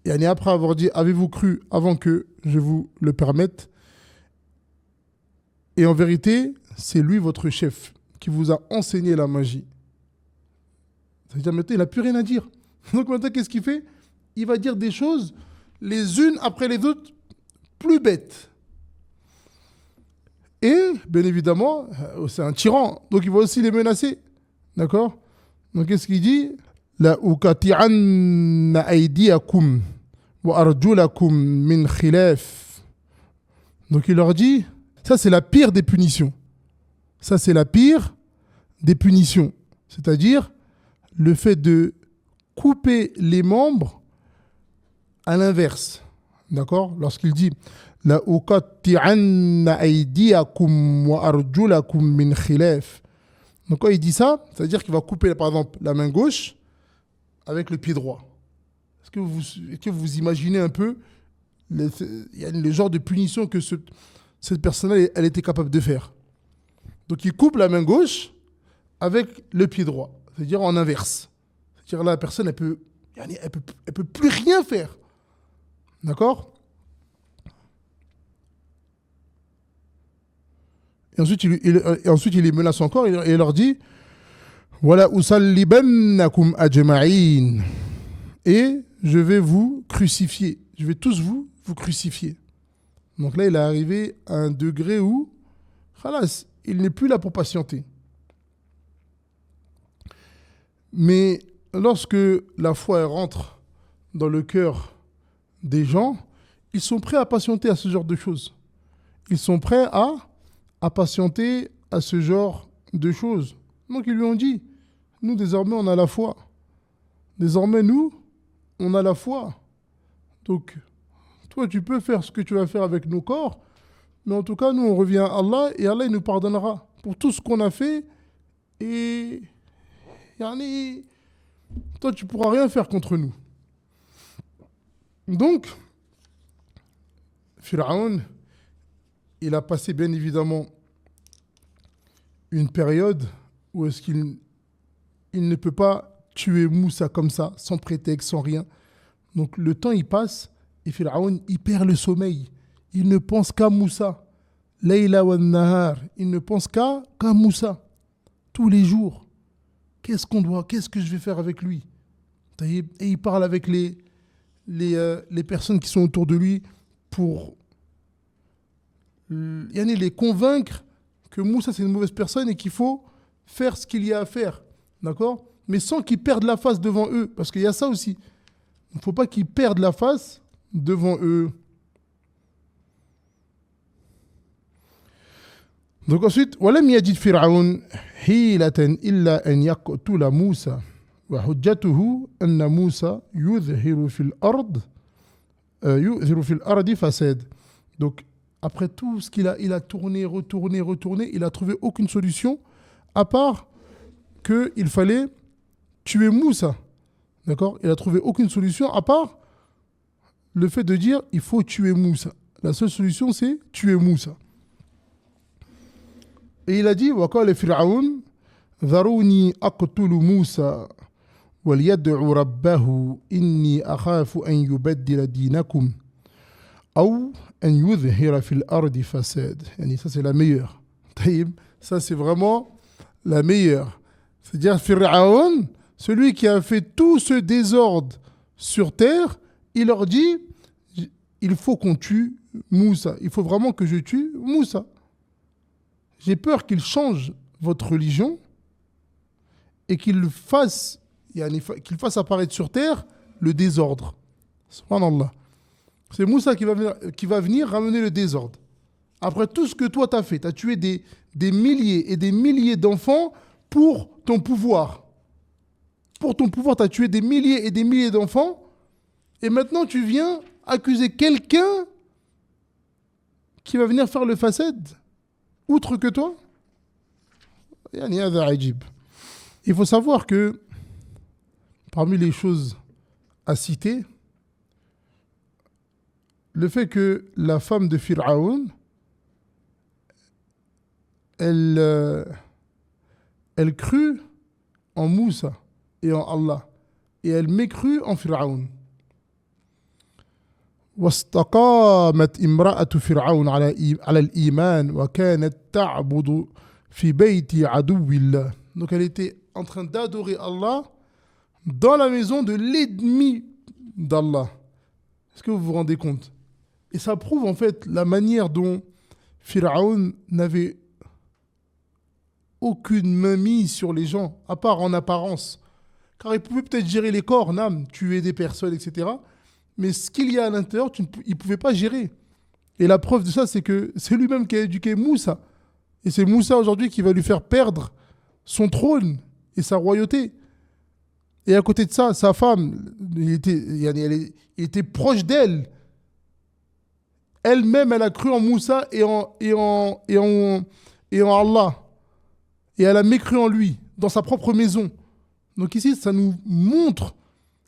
et après avoir dit, avez-vous cru avant que je vous le permette? Et en vérité, c'est lui votre chef qui vous a enseigné la magie. C'est-à-dire maintenant, il n'a plus rien à dire. Donc maintenant, qu'est-ce qu'il fait? Il va dire des choses, les unes après les autres, plus bêtes. Et, bien évidemment, c'est un tyran, donc il va aussi les menacer. D'accord? Donc qu'est-ce qu'il dit? La ukati'anna aydiyakum wa arjulakum min khilaf. Donc il leur dit, ça c'est la pire des punitions. Ça c'est la pire des punitions. C'est-à-dire le fait de couper les membres à l'inverse. D'accord? Lorsqu'il dit la uqatti'anna aydiyakum wa arjulakum min khilaf. Donc quand il dit ça, c'est-à-dire qu'il va couper par exemple la main gauche avec le pied droit. Est-ce que vous imaginez un peu le genre de punition que cette personne-là elle était capable de faire? Donc il coupe la main gauche avec le pied droit, c'est-à-dire en inverse. C'est-à-dire là la personne elle peut plus rien faire. D'accord? Et ensuite, il les menace encore et il leur dit Voilà usallibannakum ajma'in. Et je vais vous crucifier. Je vais tous vous crucifier. Donc là, il est arrivé à un degré où, khalas, il n'est plus là pour patienter. Mais lorsque la foi elle rentre dans le cœur des gens, ils sont prêts à patienter à ce genre de choses. Ils sont prêts à patienter à ce genre de choses. Donc ils lui ont dit, nous désormais on a la foi. Désormais nous, on a la foi. Donc toi tu peux faire ce que tu vas faire avec nos corps, mais en tout cas nous on revient à Allah et Allah il nous pardonnera pour tout ce qu'on a fait et toi tu pourras rien faire contre nous. Donc Pharaon, il a passé bien évidemment une période où est-ce qu'il ne peut pas tuer Moussa comme ça, sans prétexte, sans rien. Donc le temps il passe et Pharaon il perd le sommeil. Il ne pense qu'à Moussa. Layla wa nahar. Il ne pense qu'à Moussa. Tous les jours. Qu'est-ce que je vais faire avec lui? Et il parle avec les personnes qui sont autour de lui pour les convaincre que Moussa c'est une mauvaise personne et qu'il faut faire ce qu'il y a à faire, d'accord? Mais sans qu'ils perdent la face devant eux, parce qu'il y a ça aussi. Il ne faut pas qu'ils perdent la face devant eux. Donc ensuite, ولم يجد فرعون حيلة إلا أن يقتل موسى وحجته أن موسى يظهر في الأرض فساد. Donc après tout ce qu'il a, il a tourné, retourné, il a trouvé aucune solution à part qu'il fallait tuer Moussa. D'accord? Il a trouvé aucune solution à part le fait de dire il faut tuer Moussa. La seule solution c'est tuer Moussa. Et il a dit وقال فرعون ذروني أقتل موسى وليدع ربه إني أخاف أن يبدل دينكم أو أن يظهر في الأرض فساد. يعني ça c'est la meilleure. Ça c'est vraiment la meilleure. C'est-à-dire Pharaon, celui qui a fait tout ce désordre sur terre, il leur dit il faut qu'on tue Moussa. Il faut vraiment que je tue Moussa. J'ai peur qu'il change votre religion et qu'il fasse apparaître sur terre le désordre. Subhanallah. C'est Moussa qui va venir ramener le désordre. Après tout ce que toi t'as fait, t'as tué des milliers et des milliers d'enfants pour ton pouvoir. Pour ton pouvoir, t'as tué des milliers et des milliers d'enfants et maintenant tu viens accuser quelqu'un qui va venir faire le fasad outre que toi. Il faut savoir que parmi les choses à citer, le fait que la femme de Pharaon, elle crut en Moussa et en Allah, et elle mécrut en Pharaon. واستقامت امرأة فرعون على الإيمان وكانت تعبد في بيت عدو الله. Donc elle était en train d'adorer Allah dans la maison de l'ennemi d'Allah. Est-ce que vous vous rendez compte? Et ça prouve en fait la manière dont Pharaon n'avait aucune main mise sur les gens, à part en apparence. Car il pouvait peut-être gérer les corps, nam, tuer des personnes, etc. Mais ce qu'il y a à l'intérieur, il ne pouvait pas gérer. Et la preuve de ça, c'est que c'est lui-même qui a éduqué Moussa. Et c'est Moussa aujourd'hui qui va lui faire perdre son trône et sa royauté. Et à côté de ça, sa femme, il était proche d'elle. Elle-même, elle a cru en Moussa et en Allah. Et elle a mécru en lui, dans sa propre maison. Donc ici, ça nous montre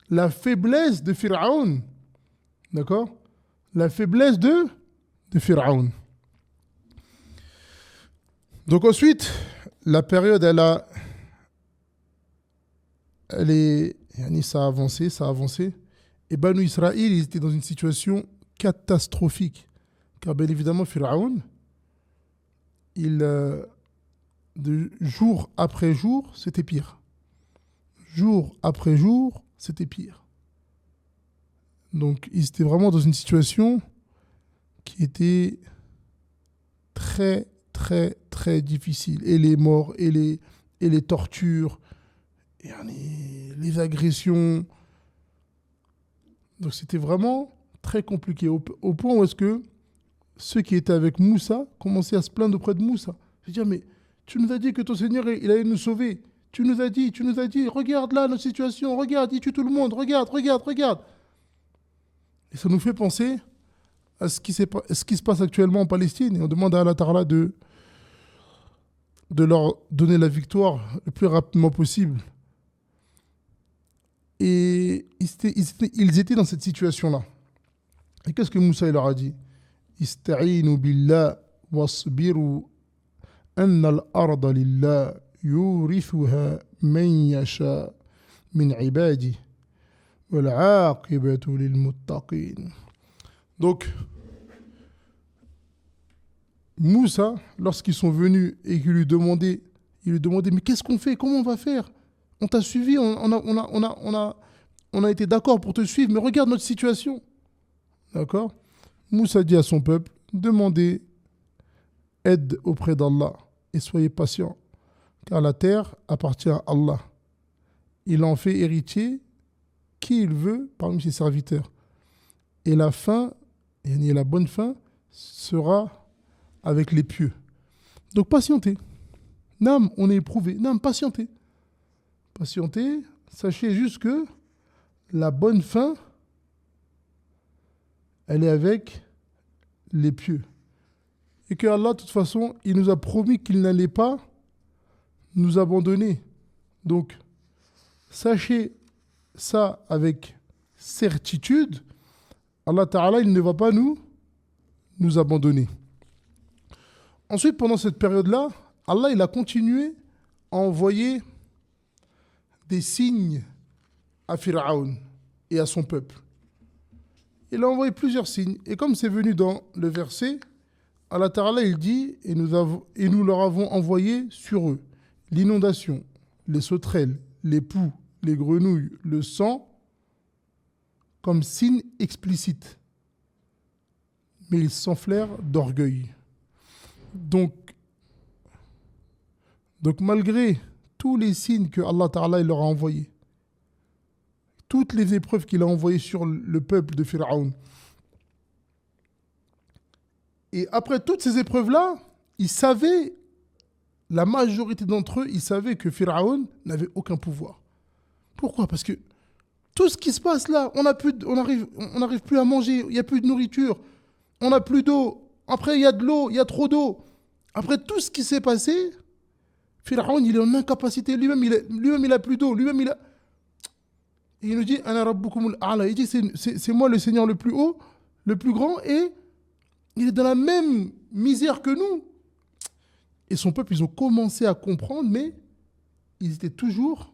la faiblesse de Pharaon. D'accord? La faiblesse de Pharaon. Donc ensuite, la période, ça a avancé. Et Banu Israël, ils étaient dans une situation catastrophique. Car bien évidemment, Pharaon, de jour après jour, c'était pire. Jour après jour, c'était pire. Donc, ils étaient vraiment dans une situation qui était très, très, très difficile. Et les morts, et les tortures, et les agressions. Donc, c'était vraiment très compliqué. Au point où est-ce que ceux qui étaient avec Moussa commençaient à se plaindre auprès de Moussa. Je veux dire, mais tu nous as dit que ton Seigneur, il allait nous sauver. Tu nous as dit, regarde là notre situation, regarde, il tue tout le monde, regarde. Et ça nous fait penser à ce qui se passe actuellement en Palestine. Et on demande à Allah Ta'ala de leur donner la victoire le plus rapidement possible. Et ils étaient dans cette situation-là. Et qu'est-ce que Moussa il leur a dit? Ista'inu billah wasbiru anna al-arda lillah yurithuha man yasha min ibadi wal aqibatu lil muttaqin. Donc Moussa, lorsqu'ils sont venus et qu'ils lui demandaient, mais qu'est-ce qu'on fait? Comment on va faire? On t'a suivi, on a été d'accord pour te suivre, mais regarde notre situation. D'accord? Moussa dit à son peuple, demandez aide auprès d'Allah et soyez patients, car la terre appartient à Allah. Il en fait héritier qui il veut parmi ses serviteurs. Et la fin, et la bonne fin, sera avec les pieux. Donc patientez. Nam, on est éprouvé. Nam, patientez. Patientez. Sachez juste que la bonne fin, elle est avec les pieux. Et que Allah, de toute façon, il nous a promis qu'il n'allait pas nous abandonner. Donc, sachez ça avec certitude. Allah Ta'ala, il ne va pas nous abandonner. Ensuite, pendant cette période-là, Allah, il a continué à envoyer des signes à Pharaon et à son peuple. Il a envoyé plusieurs signes. Et comme c'est venu dans le verset, Allah Ta'ala, il dit, et nous leur avons envoyé sur eux l'inondation, les sauterelles, les poux, les grenouilles, le sang, comme signe explicite. Mais ils s'enflèrent d'orgueil. Donc malgré tous les signes que Allah Ta'ala il leur a envoyés, toutes les épreuves qu'il a envoyées sur le peuple de Pharaon, et après toutes ces épreuves-là, ils savaient, la majorité d'entre eux, ils savaient que Pharaon n'avait aucun pouvoir. Pourquoi? Parce que tout ce qui se passe là, on n'arrive plus à manger, il n'y a plus de nourriture, on n'a plus d'eau, après il y a de l'eau, il y a trop d'eau. Après tout ce qui s'est passé, Pharaon, il est en incapacité, lui-même il a plus d'eau, Et il nous dit, Ana rabbukumul a'la. Il dit, c'est moi le Seigneur le plus haut, le plus grand, et il est dans la même misère que nous. Et son peuple, ils ont commencé à comprendre, mais ils étaient toujours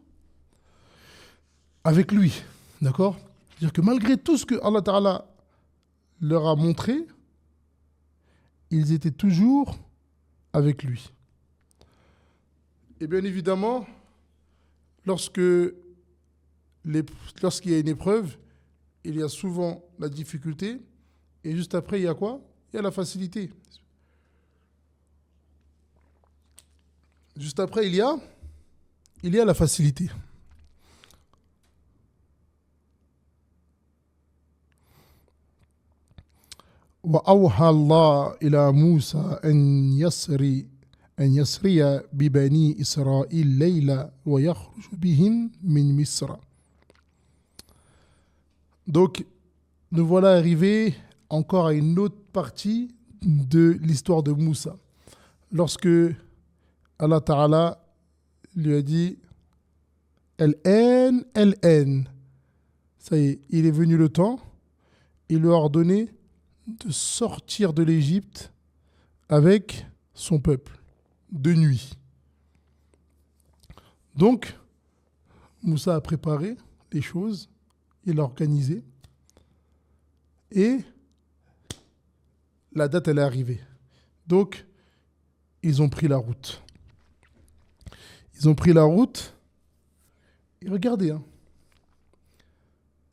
avec lui. D'accord? C'est-à-dire que malgré tout ce que Allah Ta'ala leur a montré, ils étaient toujours avec lui. Et bien évidemment, lorsque les- lorsqu'il y a une épreuve, il y a souvent la difficulté, et juste après, il y a quoi? Il y a la facilité. Juste après, il y a la facilité. وأوحى الله إلى موسى أن يسري ببني إسرائيل ليلا ويخرج بهم من مصر. Donc, nous voilà arrivés encore à une autre partie de l'histoire de Moussa. Lorsque Allah Ta'ala lui a dit El-En, ça y est, il est venu le temps, il lui a ordonné de sortir de l'Égypte avec son peuple, de nuit. Donc, Moussa a préparé les choses, il a organisé, et la date, elle est arrivée. Donc, ils ont pris la route. Ils ont pris la route, et regardez, hein,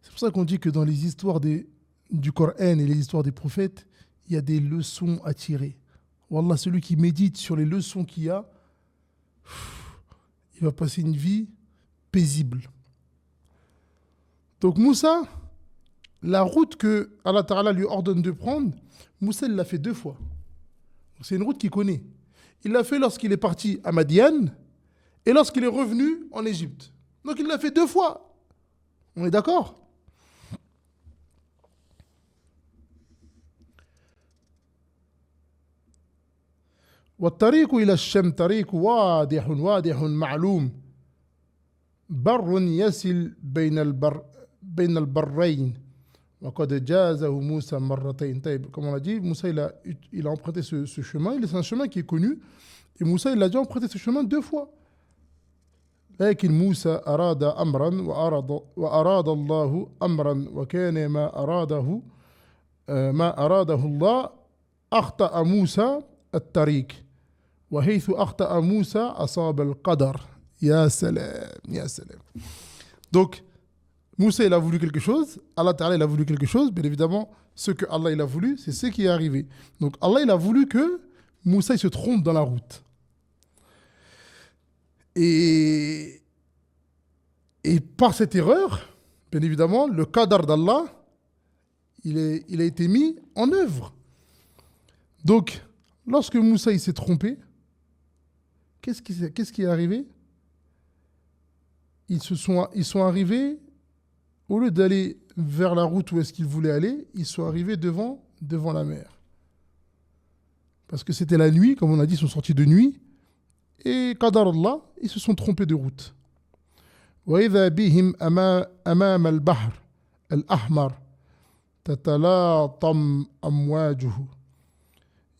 c'est pour ça qu'on dit que dans les histoires du Coran et les histoires des prophètes, il y a des leçons à tirer. Wallah, celui qui médite sur les leçons qu'il y a, il va passer une vie paisible. Donc Moussa, la route que Allah Ta'ala lui ordonne de prendre, Moussa il l'a fait 2 fois. C'est une route qu'il connaît. Il l'a fait lorsqu'il est parti à Madian et lorsqu'il est revenu en Égypte. Donc il l'a fait 2 fois. On est d'accord ? والطريق إلى الشام طريق واضح معلوم بر يسل بين البرين وقد جازه موسى مرتين. Comme on l'a dit, Moussa il a emprunté ce chemin. C'est un chemin qui est connu. Et Moussa il a déjà emprunté ce chemin 2 fois. لكن موسى أراد أمرا وأراد الله أمرا وكان ما أراده الله أخطأ موسى الطريق وحيث أخطأ موسى أصاب القدر. Ya salam, ya salam. Donc, Moussa, il a voulu quelque chose, Allah Ta'ala, il a voulu quelque chose, bien évidemment, ce que Allah, il a voulu, c'est ce qui est arrivé. Donc, Allah, il a voulu que Moussa, il se trompe dans la route. Et par cette erreur, bien évidemment, le qadar d'Allah, il a été mis en œuvre. Donc, lorsque Moussa, il s'est trompé, qu'est-ce qui est arrivé ? Ils sont arrivés, au lieu d'aller vers la route où est-ce qu'ils voulaient aller, ils sont arrivés devant la mer. Parce que c'était la nuit, comme on a dit, ils sont sortis de nuit. Et qadar Allah, ils se sont trompés de route. وإذا بهم أمام البحر الأحمر تتلاطم أمواجه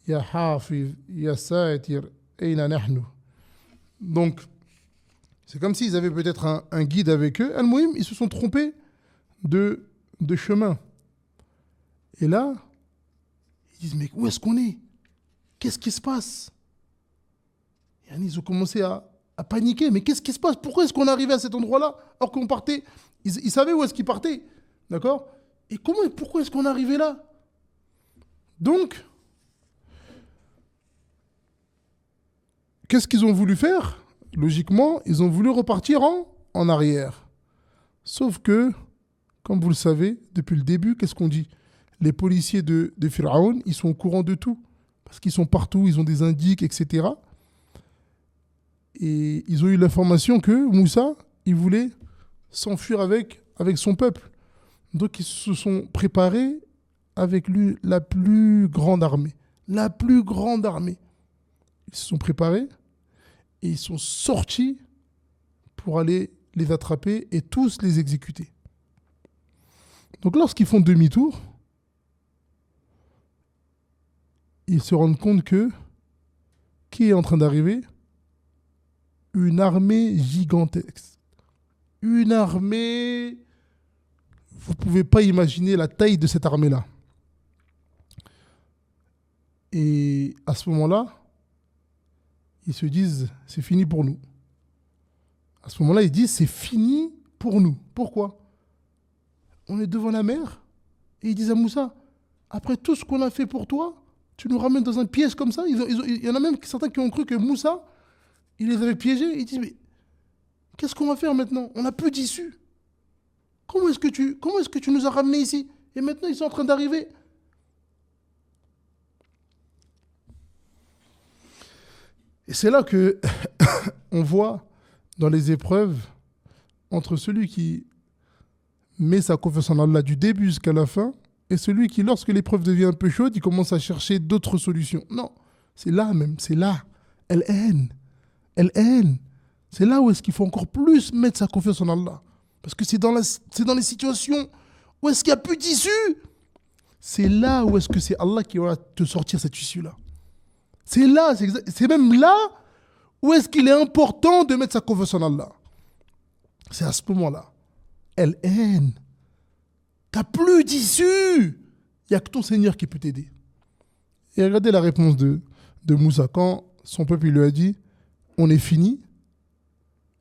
يا حافظ يا ساتر أين نحن. Donc, c'est comme s'ils avaient peut-être un guide avec eux. Al-Muhim, ils se sont trompés de chemin. Et là, ils disent, mais où est-ce qu'on est ? Qu'est-ce qui se passe ? Et ils ont commencé à paniquer. Mais qu'est-ce qui se passe ? Pourquoi est-ce qu'on est arrivé à cet endroit-là alors qu'on partait ? Ils savaient où est-ce qu'ils partaient. D'accord ? Et pourquoi est-ce qu'on est arrivé là ? Donc, qu'est-ce qu'ils ont voulu faire ? Logiquement, ils ont voulu repartir en arrière. Sauf que, comme vous le savez, depuis le début, qu'est-ce qu'on dit ? Les policiers de Pharaon, ils sont au courant de tout. Parce qu'ils sont partout, ils ont des indices, etc. Et ils ont eu l'information que Moussa, il voulait s'enfuir avec son peuple. Donc ils se sont préparés avec lui la plus grande armée. La plus grande armée. Ils se sont préparés et ils sont sortis pour aller les attraper et tous les exécuter. Donc lorsqu'ils font demi-tour, ils se rendent compte que qui est en train d'arriver ? Une armée gigantesque. Une armée... Vous ne pouvez pas imaginer la taille de cette armée-là. Et à ce moment-là, ils se disent, c'est fini pour nous. À ce moment-là, ils disent, c'est fini pour nous. Pourquoi? On est devant la mer et ils disent à Moussa, après tout ce qu'on a fait pour toi, tu nous ramènes dans un piège comme ça. Il y en a même certains qui ont cru que Moussa, il les avait piégés. Ils disent, mais qu'est-ce qu'on va faire maintenant? On n'a plus d'issue. Comment est-ce que tu nous as ramenés ici? Et maintenant, ils sont en train d'arriver. Et c'est là que on voit dans les épreuves entre celui qui met sa confiance en Allah du début jusqu'à la fin et celui qui, lorsque l'épreuve devient un peu chaude, il commence à chercher d'autres solutions. Non, c'est là même, c'est là. Elle haine. C'est là où est-ce qu'il faut encore plus mettre sa confiance en Allah. Parce que c'est dans les situations où est-ce qu'il n'y a plus d'issue. C'est là où est-ce que c'est Allah qui va te sortir cette issue-là. C'est là, c'est même là où est-ce qu'il est important de mettre sa confiance en Allah. C'est à ce moment-là. Elle haine. T'as plus d'issue. Il n'y a que ton Seigneur qui peut t'aider. Et regardez la réponse de Moussa. Quand son peuple lui a dit, on est fini,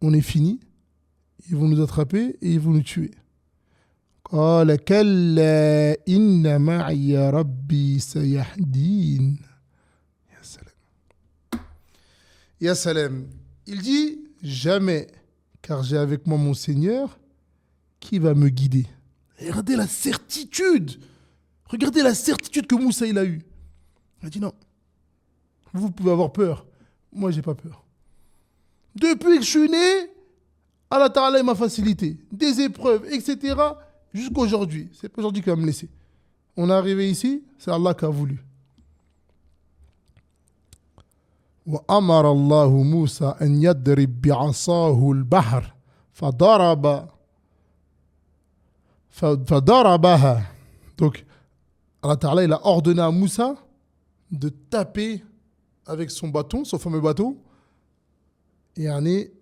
ils vont nous attraper et ils vont nous tuer. قال كلا إن معي ربي سيهدين. Ya salam. Il dit, jamais, car j'ai avec moi mon Seigneur qui va me guider. Et regardez la certitude que Moussa il a eue. Il a dit non, vous pouvez avoir peur, moi j'ai pas peur. Depuis que je suis né, Allah Ta'ala m'a facilité, des épreuves, etc. jusqu'à aujourd'hui. C'est pas aujourd'hui qu'il va me laisser. On est arrivé ici, c'est Allah qui a voulu. وأمر الله موسى أن يضرب بعصاه البحر فضربها. Donc Allah Ta'ala il a ordonné à Moussa de taper avec son bâton, son fameux bâton, et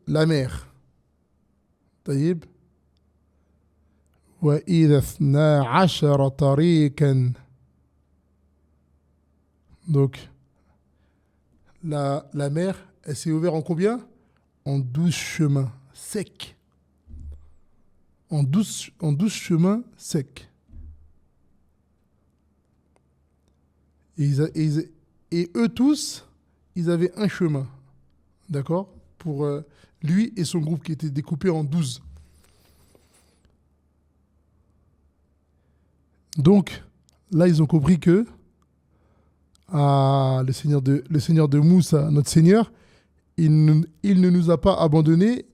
la mer. طيب وإذا 12 طريقا. Donc la mer, elle s'est ouverte en combien? En 12 chemins secs. En 12 chemins secs. Et eux tous, ils avaient un chemin. D'accord? Pour lui et son groupe qui était découpé en 12. Donc, là, ils ont compris que le Seigneur de Moussa, notre Seigneur, il ne nous a pas abandonnés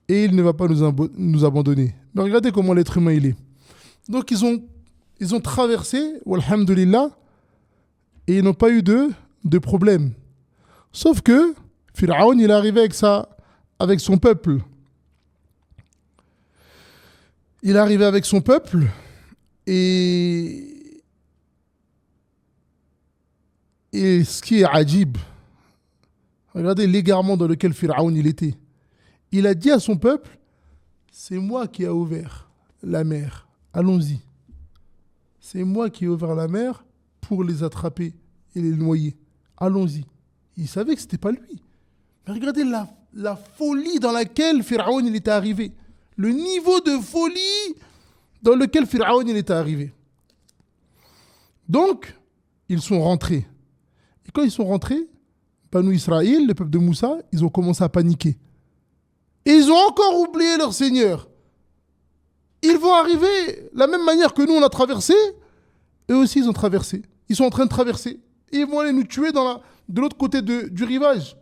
et il ne va pas nous abandonner. Mais regardez comment l'être humain il est. Donc ils ont traversé, walhamdulillah, et ils n'ont pas eu de problème. Sauf que Pharaon, il est arrivé avec son peuple. Il est arrivé avec son peuple et ce qui est ajib, regardez l'égarement dans lequel Pharaon il était. Il a dit à son peuple, c'est moi qui ai ouvert la mer, allons-y. C'est moi qui ai ouvert la mer pour les attraper et les noyer. Allons-y. Il savait que ce n'était pas lui. Mais regardez la folie dans laquelle Pharaon il était arrivé. Le niveau de folie dans lequel Pharaon il était arrivé. Donc, ils sont rentrés. Et quand ils sont rentrés, Banu Israël, le peuple de Moussa, ils ont commencé à paniquer. Et ils ont encore oublié leur Seigneur. Ils vont arriver de la même manière que nous on a traversé. Eux aussi ils ont traversé. Ils sont en train de traverser. Et ils vont aller nous tuer de l'autre côté du rivage.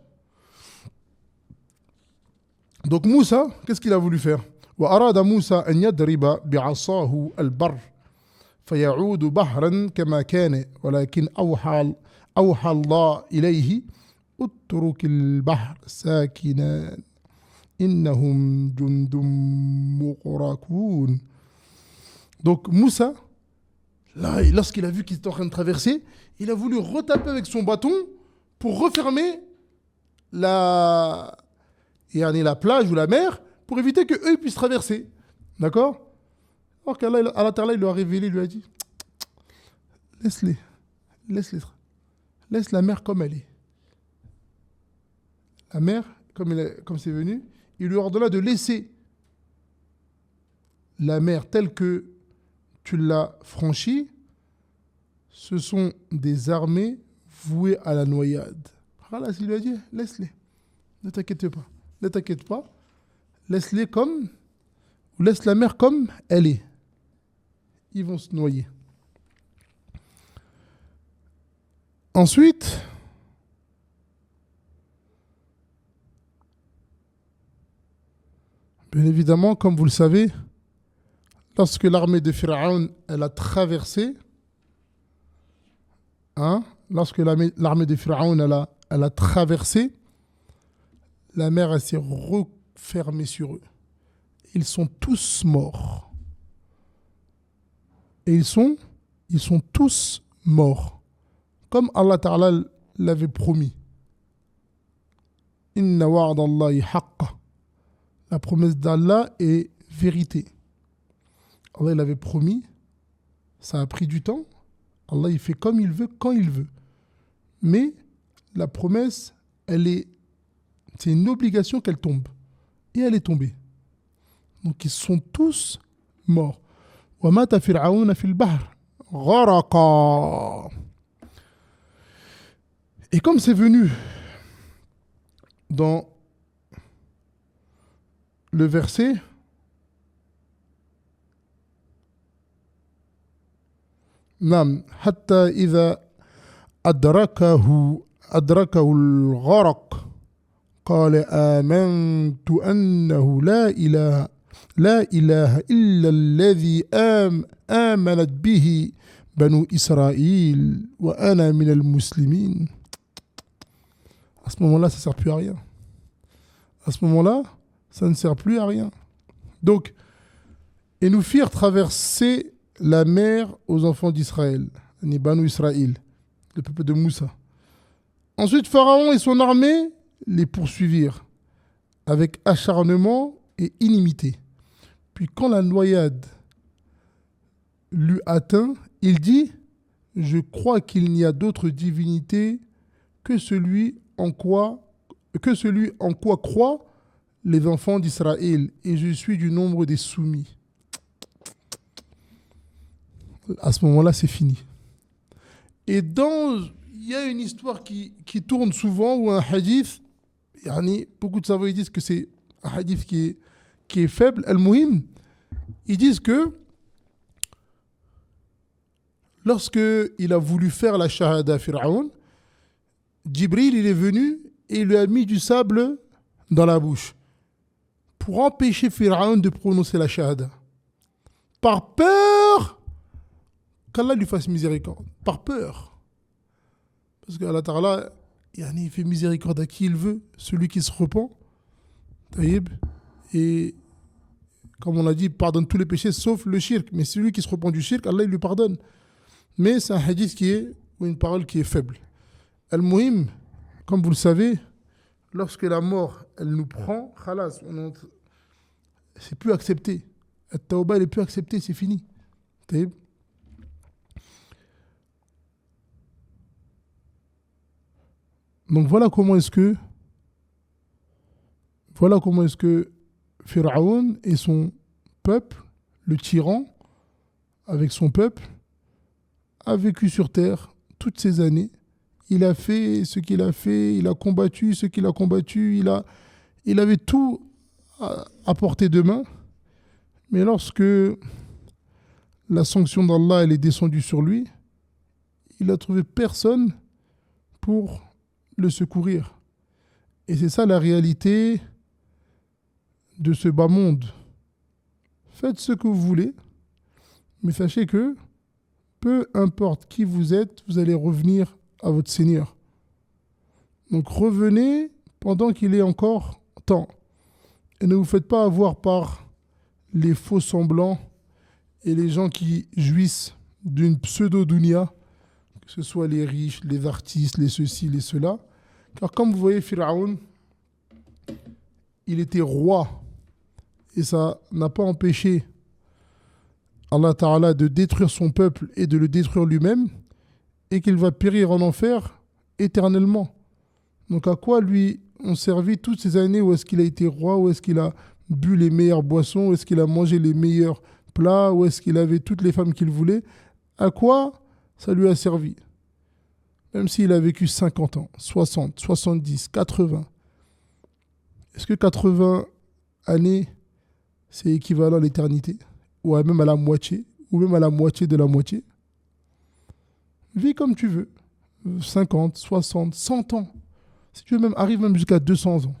Donc Moussa, qu'est-ce qu'il a voulu faire? وأراد موسى أن يضرب بعصاه البر فيعود بحرا كما كان ولكن أوحى الله إليه اترك البحر ساكنا إنهم جند مغرقون. Donc Moussa, là, lorsqu'il a vu qu'il était en train de traverser, il a voulu retaper avec son bâton pour refermer la plage ou la mer pour éviter qu'eux puissent traverser. D'accord? Alors qu'Allah, Allah, il lui a révélé, il lui a dit laisse-les. Laisse la mer comme elle est. La mer, comme c'est venu, il lui ordonna de laisser la mer telle que tu l'as franchie, ce sont des armées vouées à la noyade. Voilà, il lui a dit, laisse-les. Ne t'inquiète pas. Ne t'inquiète pas. Laisse-les comme, ou laisse la mer comme elle est. Ils vont se noyer. Ensuite, bien évidemment, comme vous le savez, lorsque l'armée de Pharaon elle a traversé, lorsque l'armée de Pharaon elle a traversé, la mer elle s'est refermée sur eux. Ils sont tous morts. Et ils sont tous morts. Comme Allah Ta'ala l'avait promis. Inna wa'dallahi haqqa. La promesse d'Allah est vérité. Allah l'avait promis. Ça a pris du temps. Allah il fait comme il veut, quand il veut. Mais la promesse, c'est une obligation qu'elle tombe. Et elle est tombée. Donc ils sont tous morts. وَمَاتَ فِرْعَوْنَ فِي الْبَحْرِ غَرَقًا. Et comme c'est venu dans le verset, نعم حتى إذا أدركه الغرق قال آمنت أنه لا إله إلا الذي آمنت به بنو إسرائيل وأنا من المسلمين. À ce moment-là, ça ne sert plus à rien. À ce moment-là, ça ne sert plus à rien. Donc, et nous firent traverser la mer aux enfants d'Israël, les Banu Israël, le peuple de Moussa. Ensuite, Pharaon et son armée les poursuivirent avec acharnement et inimité. Puis quand la noyade l'eut atteint, il dit « Je crois qu'il n'y a d'autre divinité que celui en quoi croient les enfants d'Israël, et je suis du nombre des soumis. » À ce moment-là, c'est fini. Et il y a une histoire qui tourne souvent, ou un hadith, beaucoup de savants disent que c'est un hadith qui est faible, al-Muhim, ils disent que lorsque il a voulu faire la shahada à Pharaon, Jibril il est venu et il lui a mis du sable dans la bouche pour empêcher Pharaon de prononcer la shahada. Par peur qu'Allah lui fasse miséricorde. Par peur. Parce qu'Allah Ta'ala, il fait miséricorde à qui il veut, celui qui se repent. Taïb. Et comme on l'a dit, il pardonne tous les péchés sauf le shirk. Mais celui qui se repent du shirk, Allah il lui pardonne. Mais c'est un hadith ou une parole qui est faible. Al-Muhim, comme vous le savez, lorsque la mort, elle nous prend, khalas, c'est plus accepté. At-tawba, elle est plus acceptée, c'est fini. Taïb. Donc voilà comment est-ce que Pharaon et son peuple, le tyran, avec son peuple, a vécu sur terre toutes ces années. Il a fait ce qu'il a fait, il a combattu ce qu'il a combattu, il avait tout à portée de main. Mais lorsque la sanction d'Allah elle est descendue sur lui, il n'a trouvé personne pour le secourir. Et c'est ça la réalité de ce bas monde. Faites ce que vous voulez, mais sachez que peu importe qui vous êtes, vous allez revenir à votre Seigneur. Donc revenez pendant qu'il est encore temps. Et ne vous faites pas avoir par les faux semblants et les gens qui jouissent d'une pseudo-dunya, que ce soit les riches, les artistes, les ceci, les cela. Car comme vous voyez, Pharaon, il était roi. Et ça n'a pas empêché Allah Ta'ala de détruire son peuple et de le détruire lui-même, et qu'il va périr en enfer éternellement. Donc à quoi lui ont servi toutes ces années où est-ce qu'il a été roi, où est-ce qu'il a bu les meilleures boissons, où est-ce qu'il a mangé les meilleurs plats, où est-ce qu'il avait toutes les femmes qu'il voulait, à quoi ça lui a servi? Même s'il a vécu 50 ans, 60, 70, 80. Est-ce que 80 années, c'est équivalent à l'éternité? Ou même à la moitié? Ou même à la moitié de la moitié? Vis comme tu veux. 50, 60, 100 ans. Si tu veux même, arrive même jusqu'à 200 ans.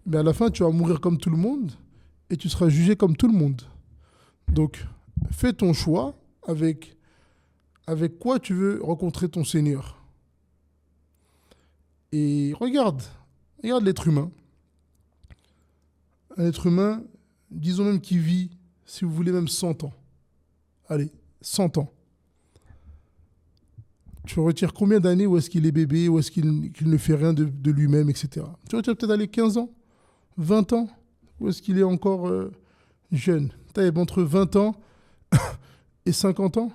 Mais à la fin, tu vas mourir comme tout le monde et tu seras jugé comme tout le monde. Donc, fais ton choix avec quoi tu veux rencontrer ton Seigneur. Et regarde l'être humain. Un être humain, disons même qu'il vit, si vous voulez, même 100 ans. Allez, 100 ans. Tu retires combien d'années où est-ce qu'il est bébé, où est-ce qu'il ne fait rien de lui-même, etc. Tu retires peut-être aller 15 ans, 20 ans, où est-ce qu'il est encore jeune. Entre 20 ans et 50 ans.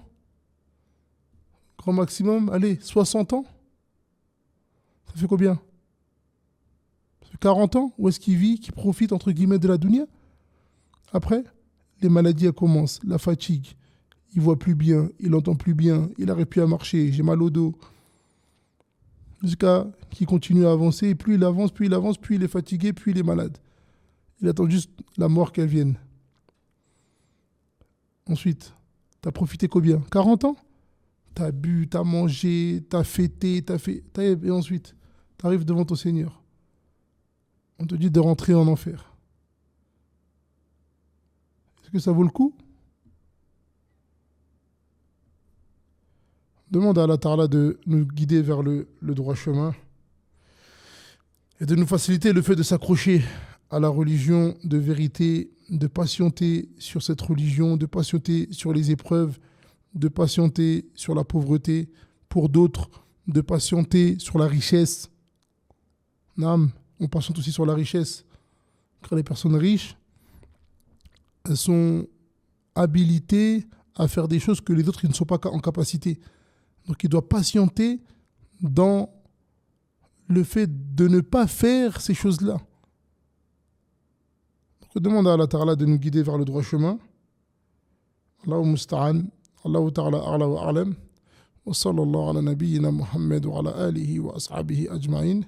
Grand maximum, allez, 60 ans. Ça fait combien? Ça fait 40 ans. Où est-ce qu'il vit, qui profite, entre guillemets, de la dunya? Après, les maladies, elles commencent. La fatigue. Il voit plus bien, il entend plus bien, il n'arrive plus à marcher, j'ai mal au dos. Jusqu'à qu'il continue à avancer. Et plus il avance, plus il est fatigué, plus il est malade. Il attend juste la mort qu'elle vienne. Ensuite, t'as profité combien? 40 ans? T'as bu, t'as mangé, t'as fêté, et ensuite, t'arrives devant ton Seigneur. On te dit de rentrer en enfer. Est-ce que ça vaut le coup? Demande à Allah Ta'ala de nous guider vers le droit chemin et de nous faciliter le fait de s'accrocher à la religion de vérité, de patienter sur cette religion, de patienter sur les épreuves, de patienter sur la pauvreté, pour d'autres, de patienter sur la richesse. Nam, on patiente aussi sur la richesse. Car les personnes riches, elles sont habilitées à faire des choses que les autres ils ne sont pas en capacité. Donc il doit patienter dans le fait de ne pas faire ces choses-là. Donc on demande à Allah Ta'ala de nous guider vers le droit chemin. Allahu musta'an, Allahu Ta'ala a'la wa a'lam. Wa sallallahu ala nabiyyina Muhammad wa ala alihi wa ashabihi ajma'in.